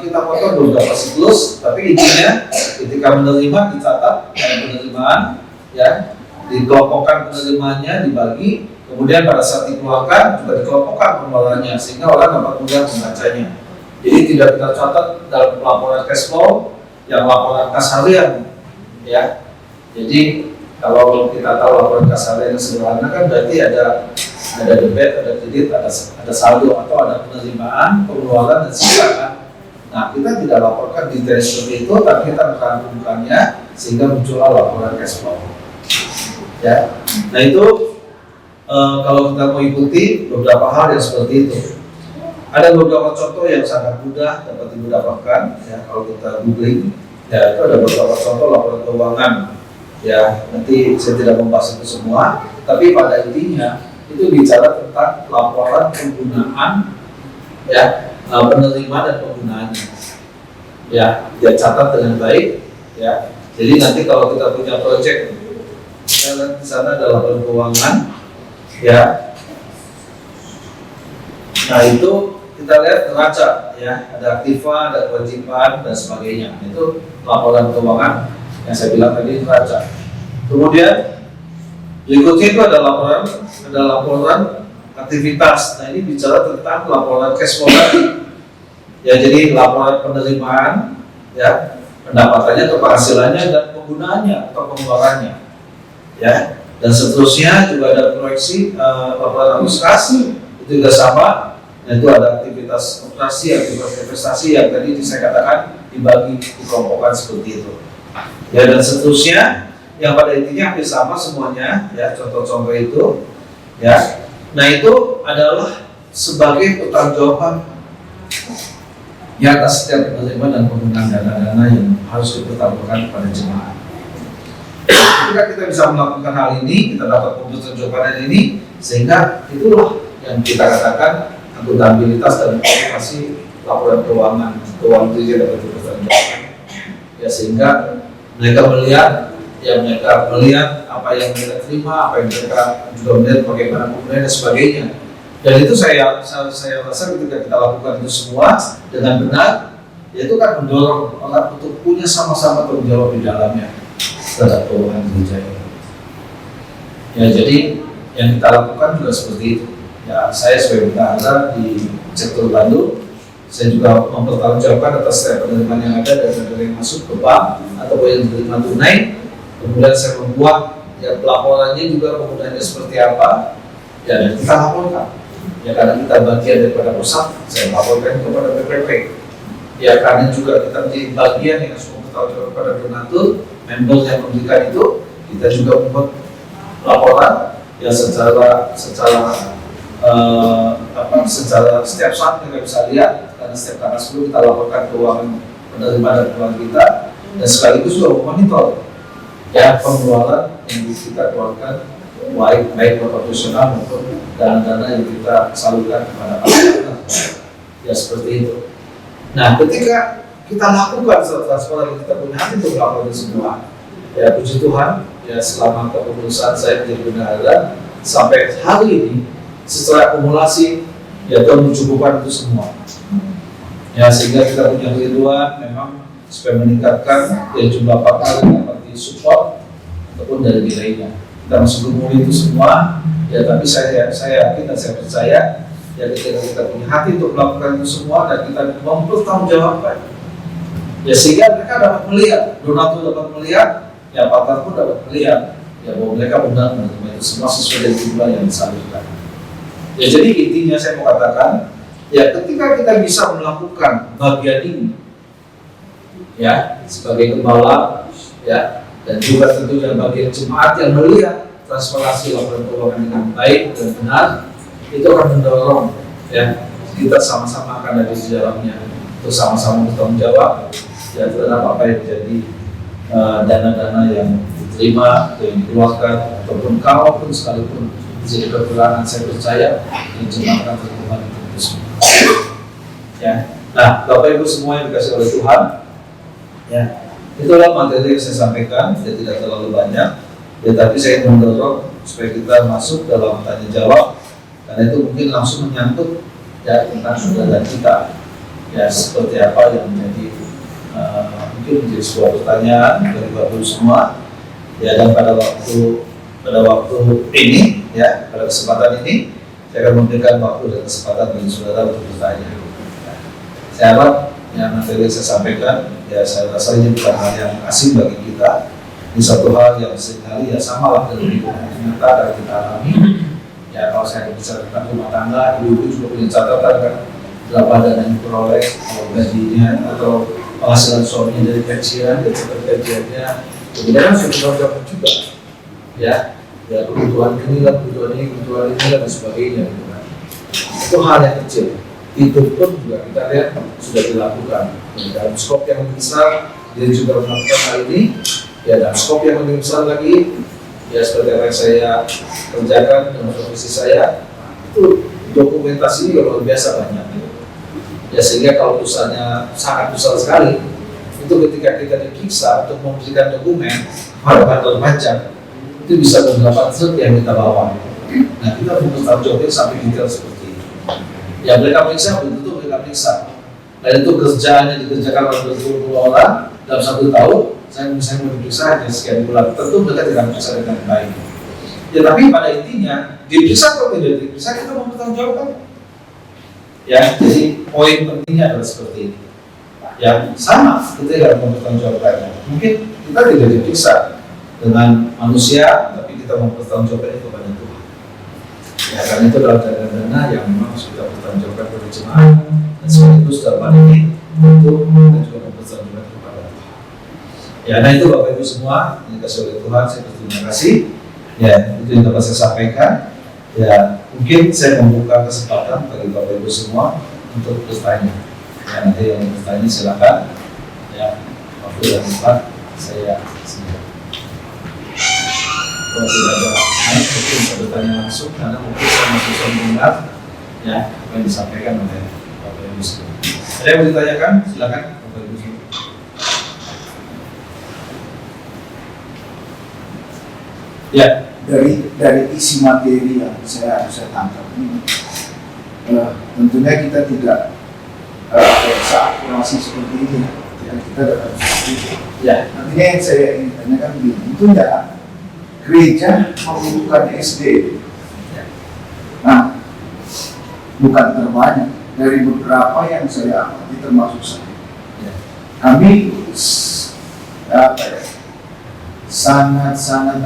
kita potong beberapa siklus, tapi intinya ketika menerima dicatat penerimaan, ya dikelompokkan penerimaannya, dibagi, kemudian pada saat dikeluarkan juga dikelompokkan pengeluarannya sehingga orang dapat mudah membacanya. Jadi tidak kita catat dalam laporan cash flow yang laporan kas harian, ya. Jadi kalau kita tahu laporan kas harian yang sederhana kan berarti ada debit, ada kredit, ada saldo atau ada penerimaan, pengeluaran dan sisa kan. Nah kita tidak laporkan detail seperti itu, tapi kita mencantumkannya sehingga muncullah laporan cash flow. Ya, nah itu kalau kita mau ikuti beberapa hal yang seperti itu. Ada beberapa contoh yang sangat mudah dapat Ibu dapatkan ya kalau kita googling. Ya, itu ada beberapa contoh laporan keuangan. Ya, nanti saya tidak membahas itu semua, tapi pada intinya itu bicara tentang laporan penggunaan ya, penerimaan dan penggunaannya. Ya, dia catat dengan baik. Ya, jadi nanti kalau kita punya project, ya, di sana ada laporan keuangan. Ya, nah itu kita lihat neraca, ya, ada aktiva, ada kewajiban dan sebagainya. Itu laporan keuangan yang saya bilang tadi neraca. Kemudian berikutnya itu ada laporan aktivitas. Nah ini bicara tentang laporan cash flow tadi. Ya, jadi laporan penerimaan, ya, pendapatannya atau penghasilannya dan penggunaannya atau pengeluarannya. Ya, dan seterusnya juga ada proyeksi laporan administrasi, itu juga sama. Nah, itu ada aktivitas operasi, aktivitas investasi yang tadi saya katakan dibagi, dikelompokkan seperti itu. Ya, dan seterusnya yang pada intinya hampir sama semuanya, ya, contoh-contoh itu. Ya, nah itu adalah sebagai pertanggungjawaban ya atas setiap penerimaan dan penggunaan dana-dana yang harus dipertanggungjawabkan kepada jemaat. Ketika kita bisa melakukan hal ini, kita dapat mempertanggungjawabkan ini, sehingga itulah yang kita katakan akuntabilitas dan aplikasi laporan keuangan itu dapat dipertanggungjawabkan. Ya, sehingga mereka melihat apa yang mereka terima, apa yang mereka juga melihat bagaimana penggunaan dan sebagainya. Dan itu saya rasa ketika kita lakukan itu semua dengan benar, itu kan mendorong orang untuk punya sama-sama tanggung jawab di dalamnya terhadap keuangan gereja ini. Ya, jadi yang kita lakukan juga seperti itu. Ya, saya sebagai bendahara di sektor Bandung, saya juga mempertanggungjawabkan atas setiap penerimaan yang ada dan dana yang masuk ke bank atau yang diterima tunai. Kemudian saya membuat ya pelaporannya juga penggunaannya seperti apa. Ya, dan kita laporkan. Ya, karena kita bagian daripada pusat, saya laporkan kepada PPP. Ya, karena juga kita menjadi bagian yang harus mempertanggungjawabkan kepada donatur, member yang memberikan itu, kita juga membuat laporan ya secara setiap saat kita bisa lihat, karena setiap tanggal 10 kita laporkan keuangan penerimaan dan keuangan kita, dan sekaligus juga memonitor ya pengeluaran yang kita keluarkan baik proporsional maupun dana-dana yang kita salurkan kepada masyarakat. Ya, seperti itu. Nah, ketika kita lakukan transparan, kita punya hati untuk melakukan semua. Ya, puji Tuhan, ya selama kepengurusan saya menjadi bendahara sampai hari ini, setelah akumulasi, ya Tuhan mencukupkan itu semua. Ya, sehingga kita punya kerinduan memang supaya meningkatkan ya jumlah partner yang dapat disupport ataupun dari nilainya. Kita masih belum itu semua, ya tapi saya yakin dan saya percaya ya ketika kita punya hati untuk melakukan itu semua dan kita mempertanggungjawabkan, ya sehingga mereka dapat melihat, donatur dapat melihat, ya partner pun dapat melihat, ya bahwa mereka benar menerima itu semua sesuai dengan jumlah yang disalurkan. Ya, jadi intinya saya mau katakan, ya ketika kita bisa melakukan bagian ini, ya sebagai gembala, ya dan juga tentunya bagian jemaat yang melihat transparansi laporan keuangan dengan baik dan benar, itu akan mendorong ya kita sama-sama akan ada di dalamnya untuk sama-sama bertanggung jawab ya terhadap apa yang menjadi dana-dana yang diterima atau yang dikeluarkan, ataupun kalaupun sekalipun jadi kekurangan, saya percaya yang jemaat akan berkembang itu semua. Ya, nah Bapak Ibu semua yang dikasih oleh Tuhan, ya itulah materi yang saya sampaikan, ya tidak terlalu banyak, ya tapi saya ingin mendorong supaya kita masuk dalam tanya jawab, karena itu mungkin langsung menyangkut ya tentang saudara kita, ya seperti apa yang menjadi mungkin menjadi sebuah pertanyaan dari Bapak Ibu semua, ya dan pada waktu ini, ya pada kesempatan ini saya akan memberikan waktu dan kesempatan bagi saudara untuk bertanya. Ya, saya harap yang materi yang saya sampaikan, ya saya rasa ini bukan hal yang asing bagi kita. Ini satu hal yang seringkali ya sama lah dari lingkungan nyata yang kita alami. Ya kalau saya bicara tentang rumah tangga, ibu-ibu juga punya catatan kan berapa dana yang diperoleh, kalau gajinya atau penghasilan suaminya dari gajian, dari gajiannya, kemudian sudah bertanggung juga, ya kebutuhan ini lah, kebutuhan ini dan sebagainya, gitu kan. Itu hal yang kecil. Itu pun juga kita lihat sudah dilakukan dalam skop yang lebih besar. Dia juga melakukan hal ini, ya dalam skop yang lebih besar lagi, ya seperti yang saya kerjakan dengan profesi saya, itu dokumentasi luar biasa banyak. Ya sehingga kalau usahanya sangat besar sekali, itu ketika kita diperiksa untuk memberikan dokumen pada kantor pajak, itu bisa beberapa truk yang kita bawa. Nah kita harus bertanggung jawab sampai detail seperti ini. Ya mereka periksa, betul mereka periksa. Dan itu kerjaannya dikerjakan oleh berpuluh orang dalam 1 tahun. Saya misalnya diperiksa hanya sekian bulan, tentu mereka tidak periksa dengan baik. Ya tapi pada intinya diperiksa atau tidak diperiksa kita mau bertanggung jawab. Ya jadi poin pentingnya adalah seperti ini. Ya sama kita tidak mau bertanggung jawabnya. Mungkin kita tidak diperiksa dengan manusia, tapi kita mau bertanggung jawabnya kepada Tuhan. Ya karena itu adalah dana-dana yang memang harus kita bertanggung jawabkan kepada jemaat. Dan sekaligus dalam ini untuk kita juga mempertanggungjawabkan kepada Tuhan. Ya, nah itu Bapak Ibu semua yang dikasih oleh Tuhan, saya berterima kasih. Ya, itu yang dapat saya sampaikan. Ya, mungkin saya membuka kesempatan bagi Bapak Ibu semua untuk bertanya. Ya, nanti yang bertanya silakan. Ya, waktu dan tempat saya sediakan. Kalau tidak ada mungkin bisa bertanya langsung karena mungkin saya masih bisa mendengar ya apa yang disampaikan oleh Bapak Ibu semua. Ada yang mau ditanyakan? Silakan Bapak Ibu semua. Ya, dari isi materi yang saya tangkap ini, tentunya kita tidak seakurasi seperti ini. Ya, kita dapat seperti itu. ya, Artinya yang saya ingin tanyakan begini, itu ya gereja membutuhkan SD. Nah, bukan terbanyak dari beberapa yang saya amati termasuk saya. Kami sangat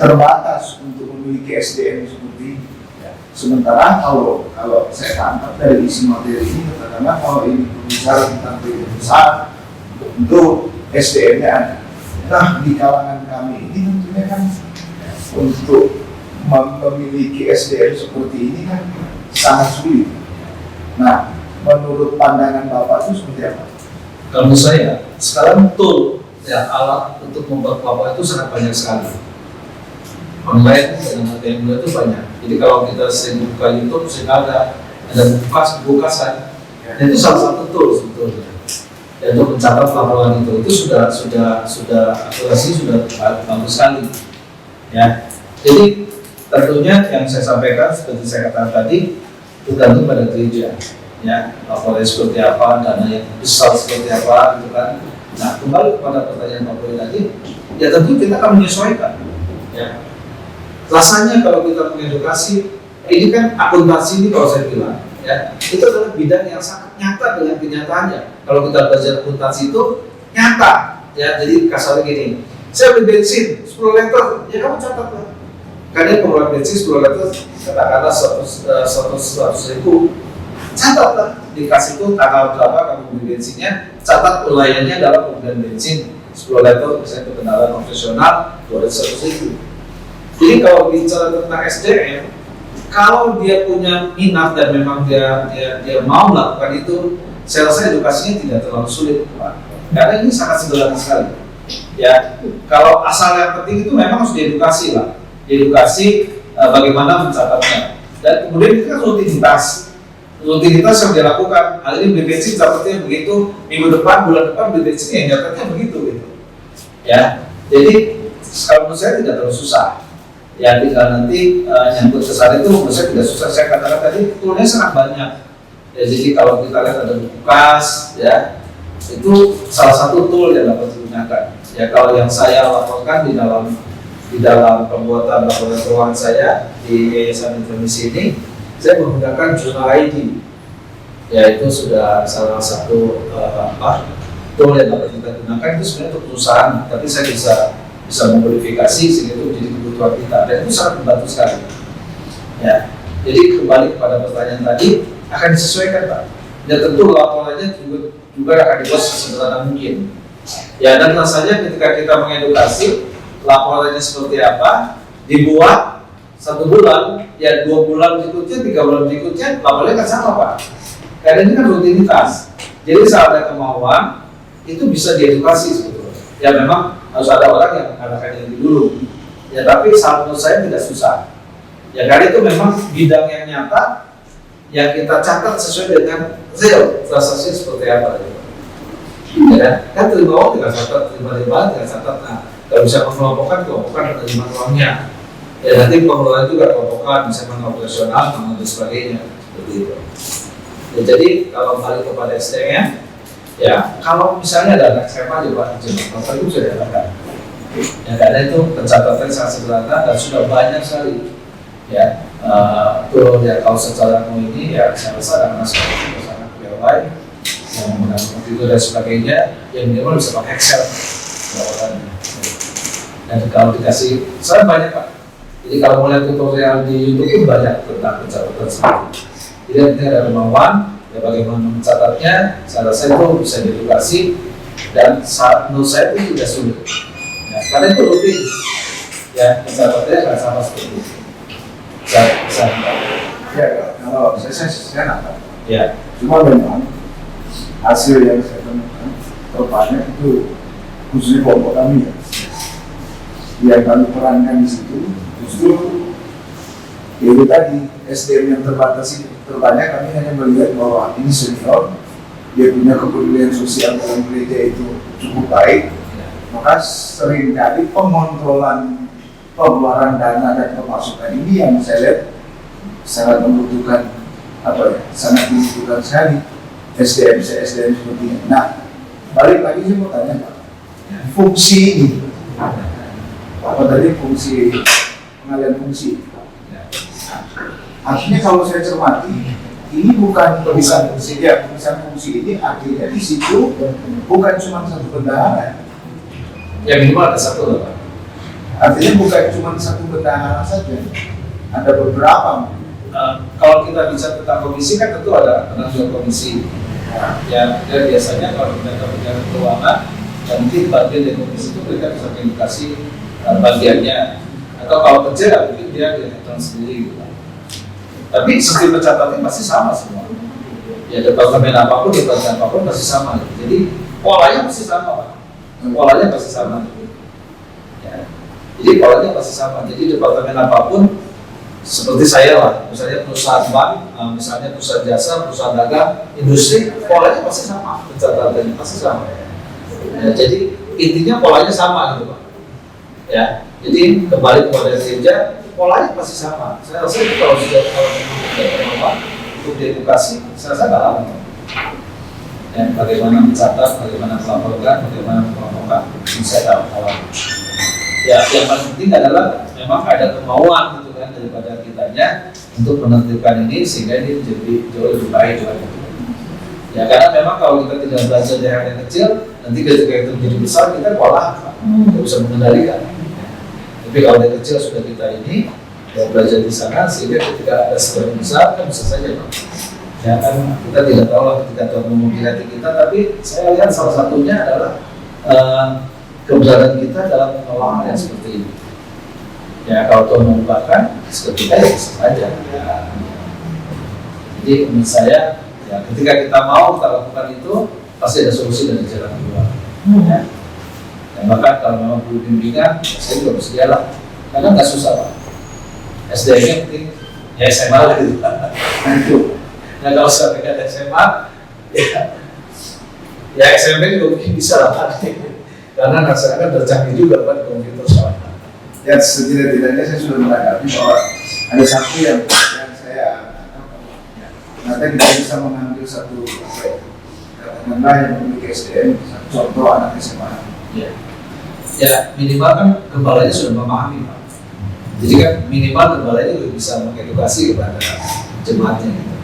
terbatas untuk memiliki SDM seperti ini. Sementara kalau saya tangkap dari isi materi ini, katakanlah kalau ini berbicara tentang gereja besar, untuk SDM-nya ada. Nah, di kalangan kami ini tentunya kan untuk memiliki SDM seperti ini kan sangat sulit. Nah, menurut pandangan Bapak itu seperti apa? kalau menurut saya sekarang tool ya alat untuk membuat Bapak itu sangat banyak sekali. Online dengan harga yang mudah itu banyak. Jadi kalau kita sering buka YouTube, sering ada bukasan, dan itu salah satu tool sebetulnya. Ya, untuk mencatat laporan itu sudah akurasi sudah bagus sekali. Ya, jadi tentunya yang saya sampaikan seperti saya katakan tadi tergantung pada gereja. Ya, laporannya seperti apa, dana yang besar seperti apa, gitu kan. Nah, kembali kepada pertanyaan Pak Boy tadi, ya tentu kita akan menyesuaikan. Ya, rasanya kalau kita mengedukasi, ini kan akuntansi ini kalau saya bilang, ya itu adalah bidang yang sangat nyata dengan kenyataannya. Kalau kita belajar akuntansi itu nyata, ya jadi kasarnya gini, saya beli bensin 10 liter, ya kamu catat lah. Kadang pengeluaran bensin 10 liter, katakanlah 100 ribu, catatlah dikasih itu tanggal berapa kamu beli bensinnya, catat ulayannya dalam pembelian bensin 10 liter misalnya untuk kendaraan konvensional 200 ribu. Jadi kalau bicara tentang SDM, kalau dia punya minat dan memang dia mau melakukan itu, saya rasa edukasinya tidak terlalu sulit, Pak. Karena ini sangat sederhana sekali. Ya, kalau asal yang penting itu memang harus diedukasi lah, diedukasi bagaimana mencatatnya. Dan kemudian itu kan rutinitas yang dilakukan. Hal ini beli bensin catatnya begitu, minggu depan, bulan depan beli bensin yang catatnya begitu gitu. Ya, jadi kalau menurut saya tidak terlalu susah. Ya tinggal nanti nyangkut ke sana itu menurut saya tidak susah. Saya katakan tadi toolnya sangat banyak. Ya, jadi kalau kita lihat ada buku kas, ya itu salah satu tool yang dapat digunakan. Ya kalau yang saya laporkan di dalam pembuatan laporan keuangan saya di Yayasan Intermisi ini, saya menggunakan Jurnal ID. Ya itu sudah salah satu tool yang dapat kita gunakan. Itu sebenarnya untuk perusahaan, tapi saya bisa memodifikasi sehingga itu menjadi kebutuhan kita, dan itu sangat membantu sekali. Ya, jadi kembali kepada pertanyaan tadi, akan disesuaikan Pak. Dan tentu laporannya juga akan dibuat sesederhana mungkin. Ya, dan tentu saja ketika kita mengedukasi, laporannya seperti apa, dibuat 1 bulan, ya 2 bulan berikutnya, 3 bulan berikutnya, laporannya kan sama Pak. Karena ini kan rutinitas. Jadi saat ada kemauan, itu bisa diedukasi sebetulnya. Ya memang harus ada orang yang mengadakan ini dulu. Ya tapi menurut saya tidak susah. Ya karena itu memang bidang yang nyata, yang kita catat sesuai dengan real transaksi seperti apa. Ya kan terima uang tinggal catat, terima tinggal catat. Nah kalau bisa mengelompokkan penerimaan uangnya. Ya nanti pengelolaan juga kelompokkan, misalkan operasional, dan sebagainya. Seperti itu. Ya, jadi kalau balik kepada SDM, ya kalau misalnya ada anak SMA di Pak Bapak Ibu sudah ada. Ya karena itu pencatatannya sangat sederhana dan sudah banyak sekali. Ya, turun ya kalau secara ini ya saya rasa anak sekolah sangat baik yang menggunakan komputer dan sebagainya, yang minimal bisa pakai Excel. Dan kalau dikasih, saya banyak Pak. Jadi kalau mulai tutorial di YouTube pun banyak tentang pencatatan seperti itu. Jadi nanti ada kemauan, ya bagaimana mencatatnya, saya rasa itu bisa diedukasi dan menurut saya itu tidak sulit. Ya, karena itu rutin, ya mencatatnya nggak sama seperti itu. Ya, kalau saya nangkap. Ya. Cuma memang hasil yang saya temukan terbanyak itu khususnya kelompok kami ya. Yang kami perankan di situ justru itu tadi SDM yang terbatas ini terbanyak kami hanya melihat bahwa ini senior, dia punya kepedulian sosial dalam gereja itu cukup baik, maka seringkali pengontrolan pengeluaran dana dan pemasukan ini yang saya lihat sangat membutuhkan sangat dibutuhkan sekali SDM seperti ini. Nah, balik lagi saya mau tanya Pak, fungsi ini apa tadi fungsi pengalian fungsi? Artinya kalau saya cermati, ini bukan pemisahan fungsi ya, pemisahan fungsi ini artinya di situ bukan cuma satu bendahara. Ya minimal ada satu Pak. Artinya bukan cuma satu bendahara saja, ada beberapa. Kalau kita bicara tentang komisi kan tentu ada penanggung komisi. Ya, dan biasanya kalau mereka punya keuangan, dan mungkin bagian dari komisi itu mereka bisa edukasi bagiannya. Atau kalau kecil ya mungkin dia dihitung sendiri gitu. Tapi sistem pencatatnya pasti sama semua. Ya departemen apapun pasti sama. Gitu. Jadi polanya pasti sama Pak. Polanya pasti sama. Gitu. Ya. Jadi polanya pasti sama. Jadi departemen apapun seperti saya lah, misalnya perusahaan bank, misalnya perusahaan jasa, perusahaan dagang, industri, polanya pasti sama, pencatatannya pasti sama. Ya, jadi intinya polanya sama gitu Pak. Ya, jadi kembali kepada gereja, polanya pasti sama. Saya rasa itu kalau sudah untuk diedukasi, saya rasa nggak lama. Ya, bagaimana mencatat, bagaimana melaporkan, bagaimana mengelompokkan, bisa tahu. Ya, yang paling penting adalah memang ada kemauan gitu kan daripada kitanya untuk menertibkan ini sehingga ini menjadi jauh lebih baik lagi. Ya karena memang kalau kita tidak belajar dari hal yang kecil, nanti ketika itu menjadi besar kita kewalahan, tidak bisa mengendalikan. Tapi kalau dari kecil sudah kita ini ya belajar di sana sehingga ketika ada sesuatu besar kan bisa saja Pak. Ya kan kita tidak tahu lah ketika Tuhan memiliki hati kita, tapi saya lihat salah satunya adalah kebesaran kita dalam pengelolaan yang seperti ini. Ya kalau Tuhan membukakan, seketika ya bisa saja. Ya. Jadi menurut saya, ya ketika kita mau kita lakukan itu, pasti ada solusi dari jalan keluar. Ya. Dan bahkan kalau memang perlu bimbingan, saya juga bersedia lah. Karena nggak susah Pak. SDM-nya penting, ya SMA lah gitu. Nah kalau sampai ada SMA, ya SMP juga mungkin bisa lah. Karena masyarakat tercanggih juga kan komputer soalnya. Ya setidak-tidaknya saya sudah menanggapi bahwa ada satu yang saya nanti kita bisa mengambil satu katakanlah yang memiliki SDM, contoh anak SMA. Ya minimal kan gembalanya sudah memahami Pak. Jadi kan minimal gembalanya juga bisa mengedukasi kepada jemaatnya gitu.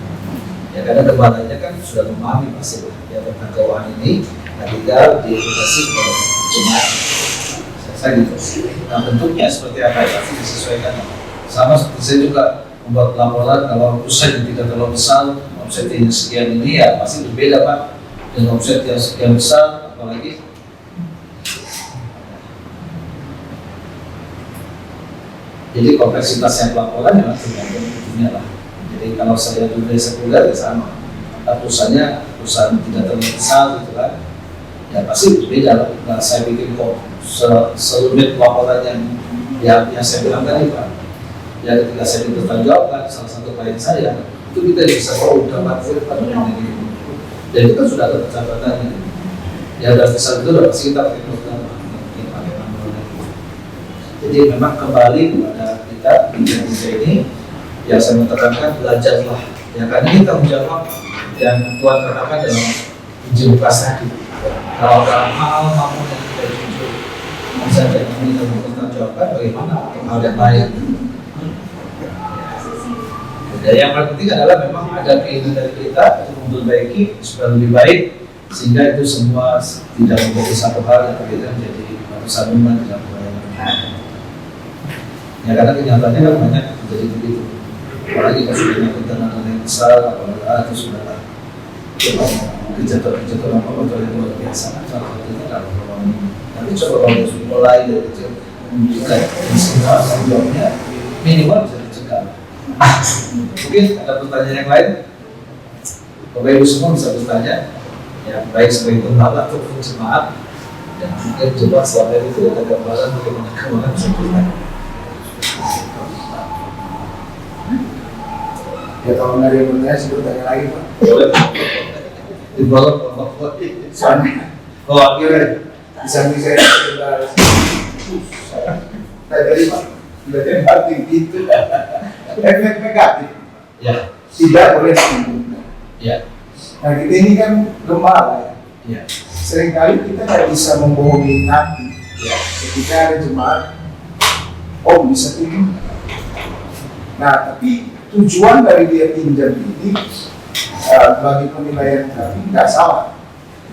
Ya karena gembalanya kan sudah memahami pasti ya tentang keuangan ini, nah tinggal diedukasi kepada jemaat. Saya gitu. Nah bentuknya seperti apa ya pasti disesuaikan. Sama seperti saya juga membuat laporan kalau omset yang tidak terlalu besar, omset yang sekian ini ya pasti berbeda Pak. Dan omset yang sekian besar, apalagi Jadi kompleksitasnya pelaporan memang tergantung bentuknya lah. Jadi kalau saya juga sekunder ya sama, perusahaannya perusahaan tidak terlalu besar gitu kan, ya pasti beda lah. Nah, saya bikin kok serumit pelaporan yang saya bilang tadi Pak. Ya ketika saya dipertanggungjawabkan salah satu klien saya, itu kita bisa udah materi pada ini. Dan itu kan sudah ada pencatatannya. Ya dari besar itu udah pasti kita pakai program, pakai manual. Jadi memang kembali kepada kita di Indonesia ini, ya saya menekankan belajarlah. Ya karena ini tanggung jawab yang Tuhan katakan dalam Injil Lukas tadi. Kalau dalam hal maupun yang kita jujur, bisa jadi kita mempertanggungjawabkan bagaimana hal yang lain. Dan yang paling penting adalah memang ada keinginan dari kita untuk memperbaiki supaya lebih baik, sehingga itu semua tidak menjadi satu hal yang berbeda menjadi sambungan dalam pelayanan. Ya karena kenyataannya kan banyak menjadi begitu. Apalagi kalau sudah nyangkut dengan yang besar, apalagi itu sudah kejatuhan apa yang luar biasa. Salah satunya dalam ruang ini. Tapi coba kalau sudah mulai dari kecil, menunjukkan semua jawabnya minimal bisa dicegah. Mungkin ada pertanyaan yang lain? Bapak Ibu semua bisa bertanya, ya baik sebagai pembalap ataupun jemaat, dan mungkin coba selama ini tidak ada gambaran bagaimana kemana bisa bertanya. Ya kalau nggak ada yang bertanya, saya bertanya lagi Pak. Boleh. Di bawah Bapak. Soalnya, Oh akhirnya. di samping saya sudah tadi Pak, sudah tempati gitu. Efek negatif Ya. tidak boleh ditimbulkan. Ya. Nah kita ini kan gembala ya. Ya. Seringkali kita nggak bisa membohongi hati. Ya. Ketika ada jemaat, bisa pinjam. Nah tapi tujuan dari dia pinjam ini bagi penilaian kami nggak salah.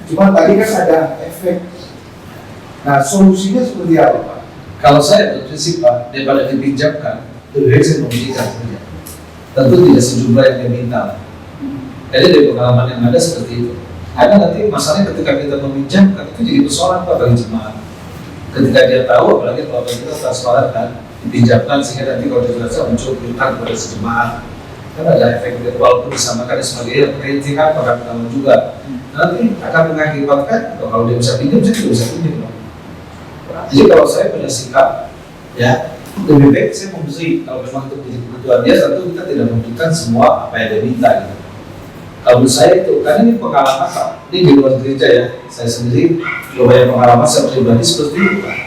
Cuma tadi kan ada efek. Nah solusinya seperti apa Pak? Kalau saya berprinsip Pak, daripada dipinjamkan, lebih baik saya memberikan saja. Tentu tidak sejumlah yang dia minta. Jadi dari pengalaman yang ada seperti itu. Karena nanti masalahnya ketika kita meminjamkan itu jadi persoalan Pak bagi jemaat. Ketika dia tahu, apalagi kalau kita transparan kan, dipinjamkan sehingga nanti kalau dia muncul hutang kepada sejemaat. Kan ada efek walaupun disamakan sebagai perintihan pada pertama juga. Nanti akan mengakibatkan kalau dia bisa pinjam, saya tidak bisa pinjam. Jadi kalau saya punya sikap, ya lebih baik saya memberi. Kalau memang itu kebutuhan dia, tentu kita tidak memberikan semua apa yang dia minta. Gitu. Kalau menurut saya itu, karena ini pengalaman Pak, ini di luar gereja ya, saya sendiri juga banyak pengalaman saya pribadi seperti itu Pak.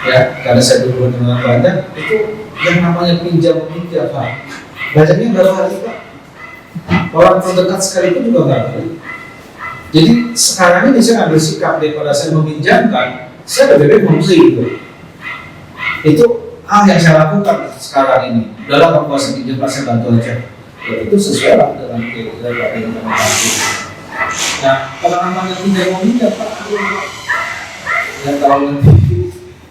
Ya, karena saya berhubungan dengan banyak, itu yang namanya pinjam meminjam Pak. Bacanya nggak hari Pak. Orang terdekat sekalipun juga nggak hari. Jadi sekarang ini saya ambil sikap daripada saya meminjamkan, saya lebih baik memberi gitu. Itu hal yang saya lakukan sekarang ini. Dalam kamu kuasa pinjam, saya bantu aja. Ya, itu sesuai lah dengan kira-kira apa yang kita bantu. Nah, kalau namanya tidak mau minjam Pak, ya kalau nanti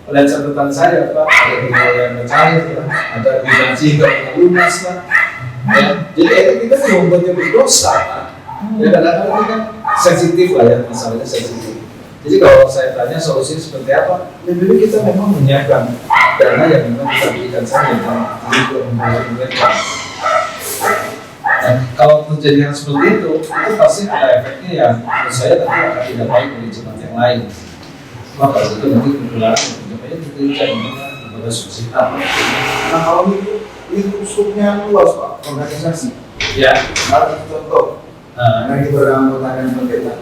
oleh catatan saya Pak, ada biaya yang mencari, ada bilansi nggak lunas Pak. Ya, jadi kita tidak membuatnya berdosa Pak. Ya kadang-kadang ini kan sensitif lah ya, masalahnya sensitif. Jadi kalau saya tanya solusi seperti apa, lebih baik kita memang menyiapkan dana yang memang kita berikan saja dan untuk membayar. Dan kalau terjadi hal seperti itu pasti ada efeknya yang menurut saya tentu akan tidak baik bagi jemaat yang lain. Maka itu nanti penularan penjamanya terjadi pada sosial. Nah kalau itu skupnya luas Pak, organisasi. Ya. Harus contoh. Nah ini beranggotakan pendeta.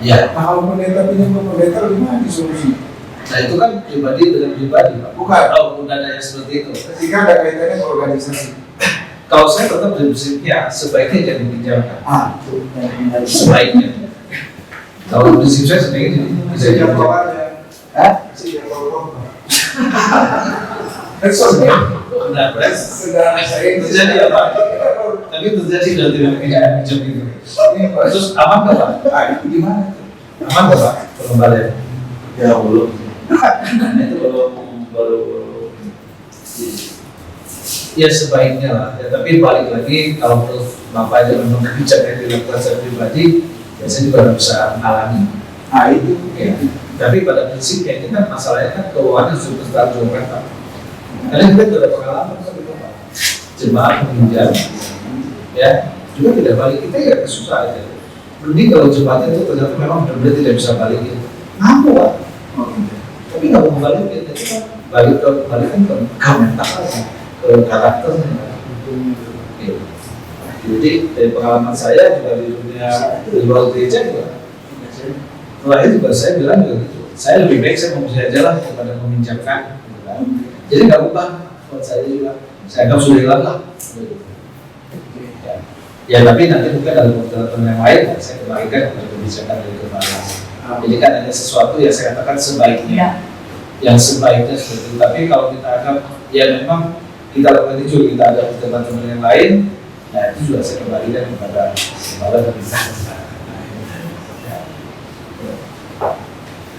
Ya. Nah kalau pendeta pinjam ke pendeta, gimana solusi? Nah itu kan pribadi dengan pribadi Pak. Bukan. Oh, bukan ada yang seperti itu. Ketika ada kaitannya ke organisasi. Kalau saya tetap prinsipnya sebaiknya jangan dipinjamkan. Itu yang benar. Sebaiknya. Kalau prinsip saya sebaiknya bisa dipinjamkan. Benar, benar. Sudah saya Terjadi apa? Tapi terjadi dan tidak pinjam itu. Terus aman nggak Pak? Itu gimana? Aman nggak Pak? Pengembalian? Ya belum. Itu baru. Ya sebaiknya lah. Ya, tapi balik lagi kalau menurut Bapak aja memang kebijakan yang dilakukan saya pribadi, ya saya juga nggak bisa menghalangi. Nah itu. Ya. Tapi pada prinsipnya ini kan masalahnya kan keuangan sudah bertanggung jawab Pak. Karena kita sudah ada pengalaman kan itu Pak. Jemaat meminjam, ya juga tidak balik, kita ya susah aja. Mending kalau jemaatnya itu ternyata memang benar-benar tidak bisa balikin, ngaku Pak. Tapi nggak mau balikin, itu kan balik kan ke mental, ke karakternya. Gitu. Jadi dari pengalaman saya juga di dunia di luar gereja juga, terakhir juga saya bilang juga gitu. Saya lebih baik saya mau aja lah daripada meminjamkan. Jadi nggak ubah buat saya juga. Saya anggap sudah hilang lah. Ya tapi nanti mungkin dalam pertemuan yang lain saya kembalikan untuk kebijakan dari kepala. Jadi kan ada sesuatu yang saya katakan sebaiknya, yang sebaiknya seperti itu. Tapi kalau kita anggap ya memang kita lakukan itu juga kita ada pertemuan yang lain, nah itu juga saya kembalikan kepada kepala dan kita.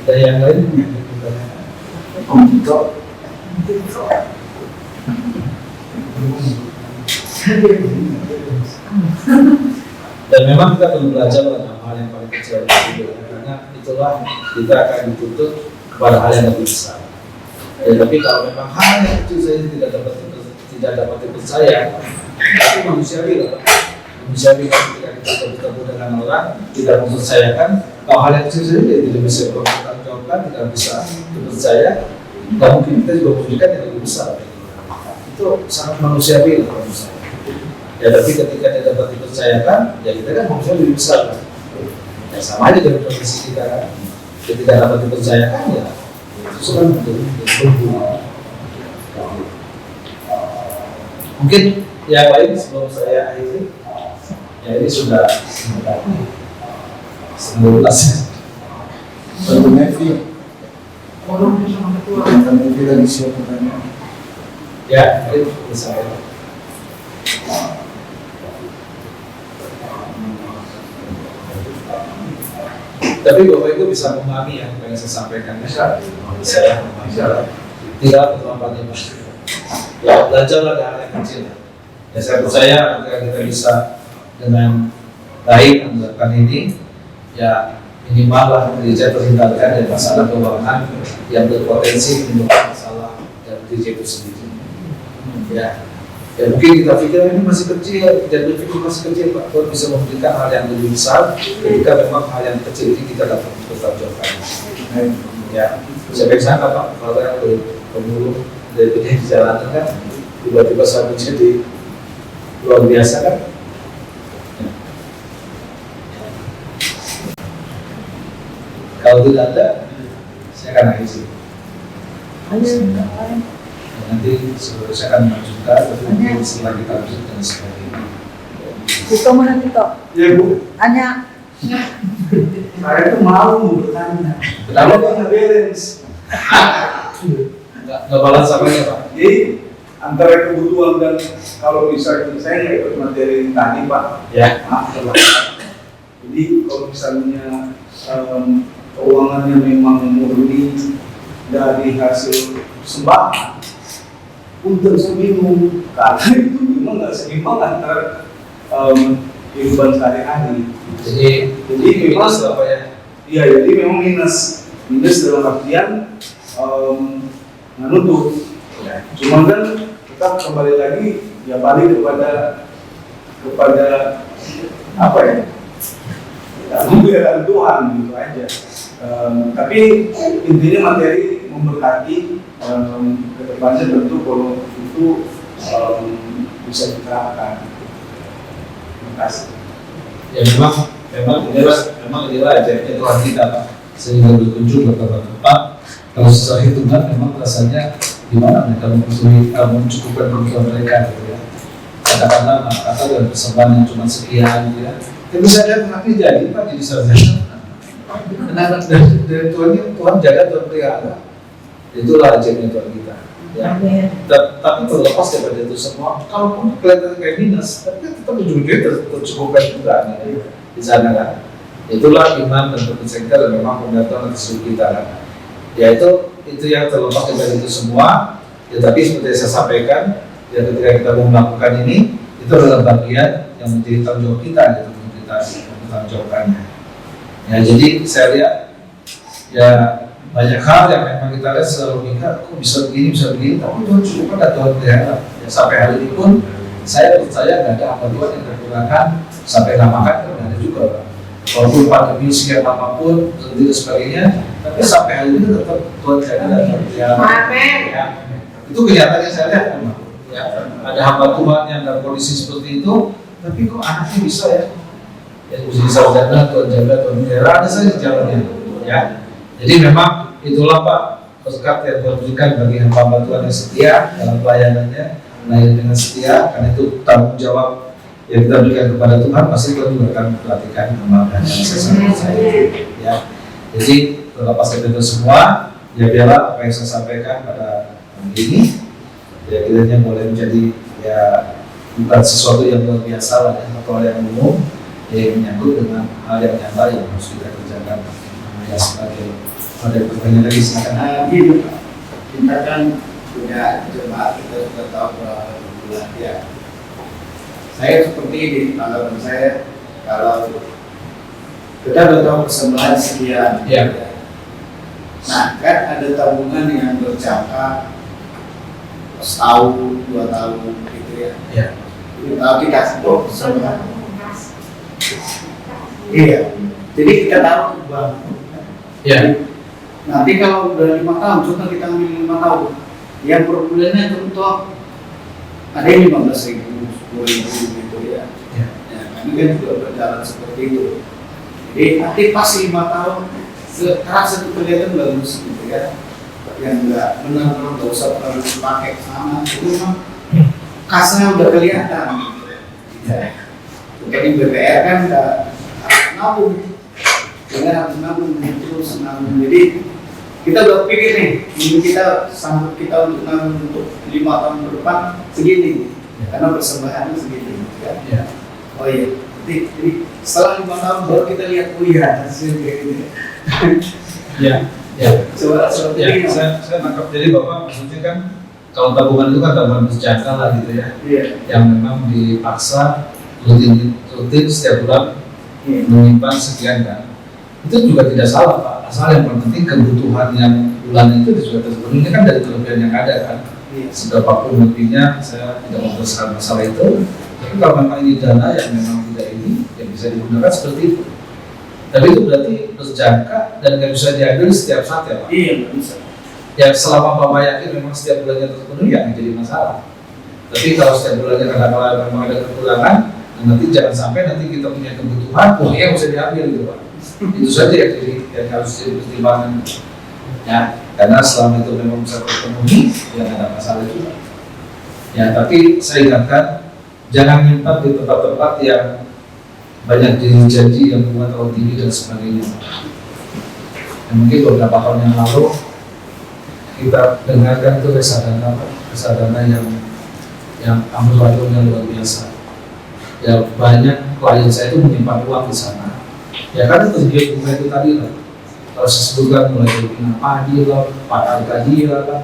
Ada yang lain? Dan memang kita perlu belajar tentang hal yang paling kecil itu, karena itulah kita akan dituntut kepada hal yang lebih besar. Ya, tapi kalau memang hal yang kecil saja tidak dapat dipercaya, itu manusiawi lah. Manusiawi ketika kita bertemu dengan orang tidak mempercayakan, kalau hal yang kecil saja tidak bisa dipertanggungjawabkan, tidak bisa dipercaya, dan mungkin kita juga memberikan yang lebih besar. Itu sangat manusiawi lah menurut saya. Ya tapi ketika tidak dapat dipercayakan, ya kita kan manusia lebih besar kan. Ya sama aja dengan kondisi kita kan. Ketika dapat dipercayakan ya itu kan mungkin yang lain sebelum saya akhiri, ya ini sudah 19. Satu Nevi. Nevi lagi siap pertanyaan. Ya, itu saya. Tapi Bapak Ibu bisa memahami yang pengen saya sampaikan. Saya memahami. Tidak terlambatnya Pak. Ya, belajarlah dari hal yang kecil. Ya, saya percaya agar kita bisa dengan baik melakukan ini, ya minimal lah gereja terhindarkan dari masalah keuangan yang berpotensi menimbulkan masalah dari gereja itu sendiri. Ya mungkin kita pikir ini masih kecil, dan berpikir masih kecil Pak, Tuhan bisa memberikan hal yang lebih besar ketika memang hal yang kecil ini kita dapat bertanggungjawabkan. Ya, saya sangka Pak, kalau yang pemulung dari di jalan kan, tiba-tiba satu jadi luar biasa kan. Ya. Kalau tidak ada, saya akan isi. Nanti saya akan menunjukkan, tapi setelah kita lanjut dan sebagainya. Tito mana Tito? Ya Bu, Anya. saya itu malu bertanya. Kenapa Pak? Nggak balance. Nggak balance apanya Pak? Jadi antara kebutuhan dan kalau misalnya saya nggak ikut materi tadi Pak. Ya. Maaf Pak. Jadi kalau misalnya keuangannya memang murni dari hasil persembahan, untuk sebingung karena itu memang nggak seimbang antara kehidupan sehari-hari. Jadi memang minus apa ya? Iya, jadi memang minus dalam artian menutup. Ya. Cuma kan kita kembali lagi ya balik kepada apa ya? Kemuliaan Tuhan gitu aja. Tapi intinya materi memberkati kedepannya tentu kalau itu bisa diterapkan. Terima kasih. Ya memang inilah ajaibnya Tuhan kita Pak, sehingga berkunjung ke tempat-tempat. Kalau secara hitungan memang rasanya gimana mereka mencukupkan kebutuhan mereka gitu ya. Katakanlah kata dengan persembahan yang cuma sekian gitu ya. Tapi saya tapi jadi Pak jadi sarjana. Karena dari Tuhan jaga, Tuhan pelihara. Itulah ajaibnya Tuhan kita. Ya. Tapi terlepas daripada itu semua, kalaupun kelihatan kayak minus, tapi tetap ujung-ujungnya tercukupkan juga di sana kan. Itulah iman dan kepercayaan kita dan memang pemerintahan atas hidup kita kan. Ya itu yang terlepas dari itu semua. Ya tapi seperti yang saya sampaikan, ya ketika kita mau melakukan ini, itu adalah bagian yang menjadi tanggung jawab kita, gitu kita bertanggung jawabkannya. Ya jadi saya lihat ya banyak hal yang memang kita lihat secara logika kok bisa begini, tapi Tuhan cukup ada Tuhan pelihara. Ya, sampai hari ini pun saya percaya nggak ada hamba Tuhan yang kekurangan sampai namakan kan ada juga Pak. Walaupun pandemi sekian apapun dan sebagainya, tapi sampai hari ini tetap Tuhan jaga dan pelihara. Amin. Ya, itu kenyataannya saya lihat memang. Ya, ada hamba Tuhan yang dalam kondisi seperti itu, tapi kok anaknya bisa ya? Ya, bisa jaga, Tuhan jaga, Tuhan pelihara, ada saja jalannya. Ya, jadi memang itulah Pak berkat yang Tuhan berikan bagi hamba Tuhan yang setia dalam pelayanannya, melayani dengan setia, karena itu tanggung jawab yang kita berikan kepada Tuhan, pasti Tuhan juga akan memperhatikan amanah yang saya. Ya, jadi terlepas dari itu semua, ya biarlah apa yang saya sampaikan pada hari ini, ya kiranya boleh menjadi ya bukan sesuatu yang luar biasa lah, ya, atau hal yang umum, yang menyangkut dengan hal yang nyata yang harus kita kerjakan. Ya sebagai ada pertanyaan lagi silakan. Gini Pak, kita kan punya jemaat, kita sudah tahu berapa bulan ya. Saya seperti ini, tanggapan saya kalau kita sudah tahu persembahan sekian. Ya. Nah kan ada tabungan yang berjangka setahun, 2 tahun gitu ya. Ya. Kalau kita sebut persembahan. Iya. Jadi kita taruh uang. Ya. Nanti kalau udah 5 tahun, contoh kita ambil 5 tahun, yang per bulannya contoh ada yang 15.000, 10.000 gitu ya. Ya. Ya, ini kan juga berjalan seperti itu. Jadi nanti pas 5 tahun, sekarang satu kelihatan bagus gitu ya. Yang enggak benar-benar nggak usah terlalu dipakai sama, itu memang kasnya udah kelihatan. Gitu ya. Jadi BPR kan nggak nabung. Dengan nabung terus nabung, jadi kita udah pikir nih, ini kita sanggup kita untuk nabung untuk 5 tahun ke depan segini, karena persembahannya segini, kan? Ya. Oh iya, jadi setelah 5 tahun baru kita lihat, oh iya hasil kayak gini. Ya. Ya. Coba seperti Ya, ini. saya nangkap jadi Bapak maksudnya kan kalau tabungan itu kan tabungan berjangka lah gitu ya, Iya. yang memang dipaksa rutin setiap bulan menyimpan sekian kan, itu juga tidak salah Pak, asal yang penting kebutuhan yang bulan itu juga terpenuhi kan dari kelebihan yang ada kan. Iya. Seberapapun lebihnya saya tidak membesarkan masalah itu, tapi kalau memang ini dana yang memang tidak ini yang bisa digunakan seperti itu. Tapi itu berarti berjangka dan nggak bisa diambil setiap saat ya Pak. Iya, nggak bisa. Ya selama Bapak yakin memang setiap bulannya terpenuhi ya nggak jadi masalah. Tapi kalau setiap bulannya kadang-kadang memang ada kekurangan, nanti jangan sampai nanti kita punya kebutuhan, yang bisa diambil gitu Pak. Itu saja yang harus jadi pertimbangan. Ya, karena selama itu memang bisa terpenuhi, ya nggak ada masalah juga. Ya, tapi saya ingatkan jangan nyimpan di tempat-tempat yang banyak janji yang bunga terlalu tinggi dan sebagainya. Ya, mungkin beberapa tahun yang lalu kita dengarkan itu reksadana yang amburadulnya luar biasa. Ya banyak klien saya itu menyimpan uang di sana. Ya kan itu dia bunga itu tadi lah. Kalau saya sebutkan mulai dari Bina Padi lah, Pak Arkadia lah,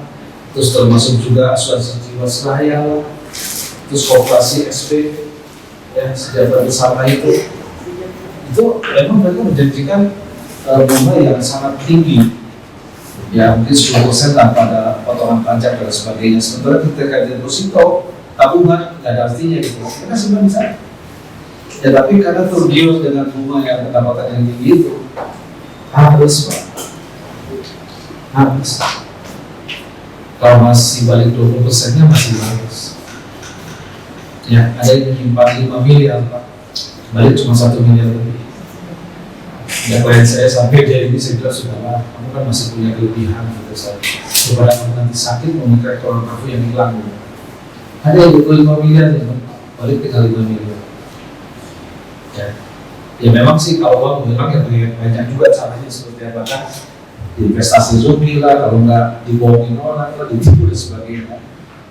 terus termasuk juga asuransi jiwasraya lah, terus koperasi SP, ya sejahtera bersama itu memang mereka menjanjikan bunga yang sangat tinggi. Ya mungkin 10% tanpa ada potongan pajak dan sebagainya. Sementara ketika deposito tabungan nggak ada artinya gitu. Mereka simpan di sana. Ya tapi karena tergiur dengan bunga yang pendapatan yang tinggi itu harus Pak. Harus. Kalau masih balik 20%-nya masih bagus. Ya ada yang menyimpan 5 miliar Pak. Balik cuma 1 miliar lebih. Ya klien saya sampai dia ini saya bilang sudahlah, kamu kan masih punya kelebihan gitu saya. Daripada kamu nanti sakit memikat orang kamu yang hilang. Gitu. Ada yang 25 miliar ya, balik tinggal 5 miliar. Ya memang sih kalau uang hilang ya banyak juga caranya seperti apa kan, investasi zombie lah, kalau nggak dibohongin orang lah, ditipu dan sebagainya.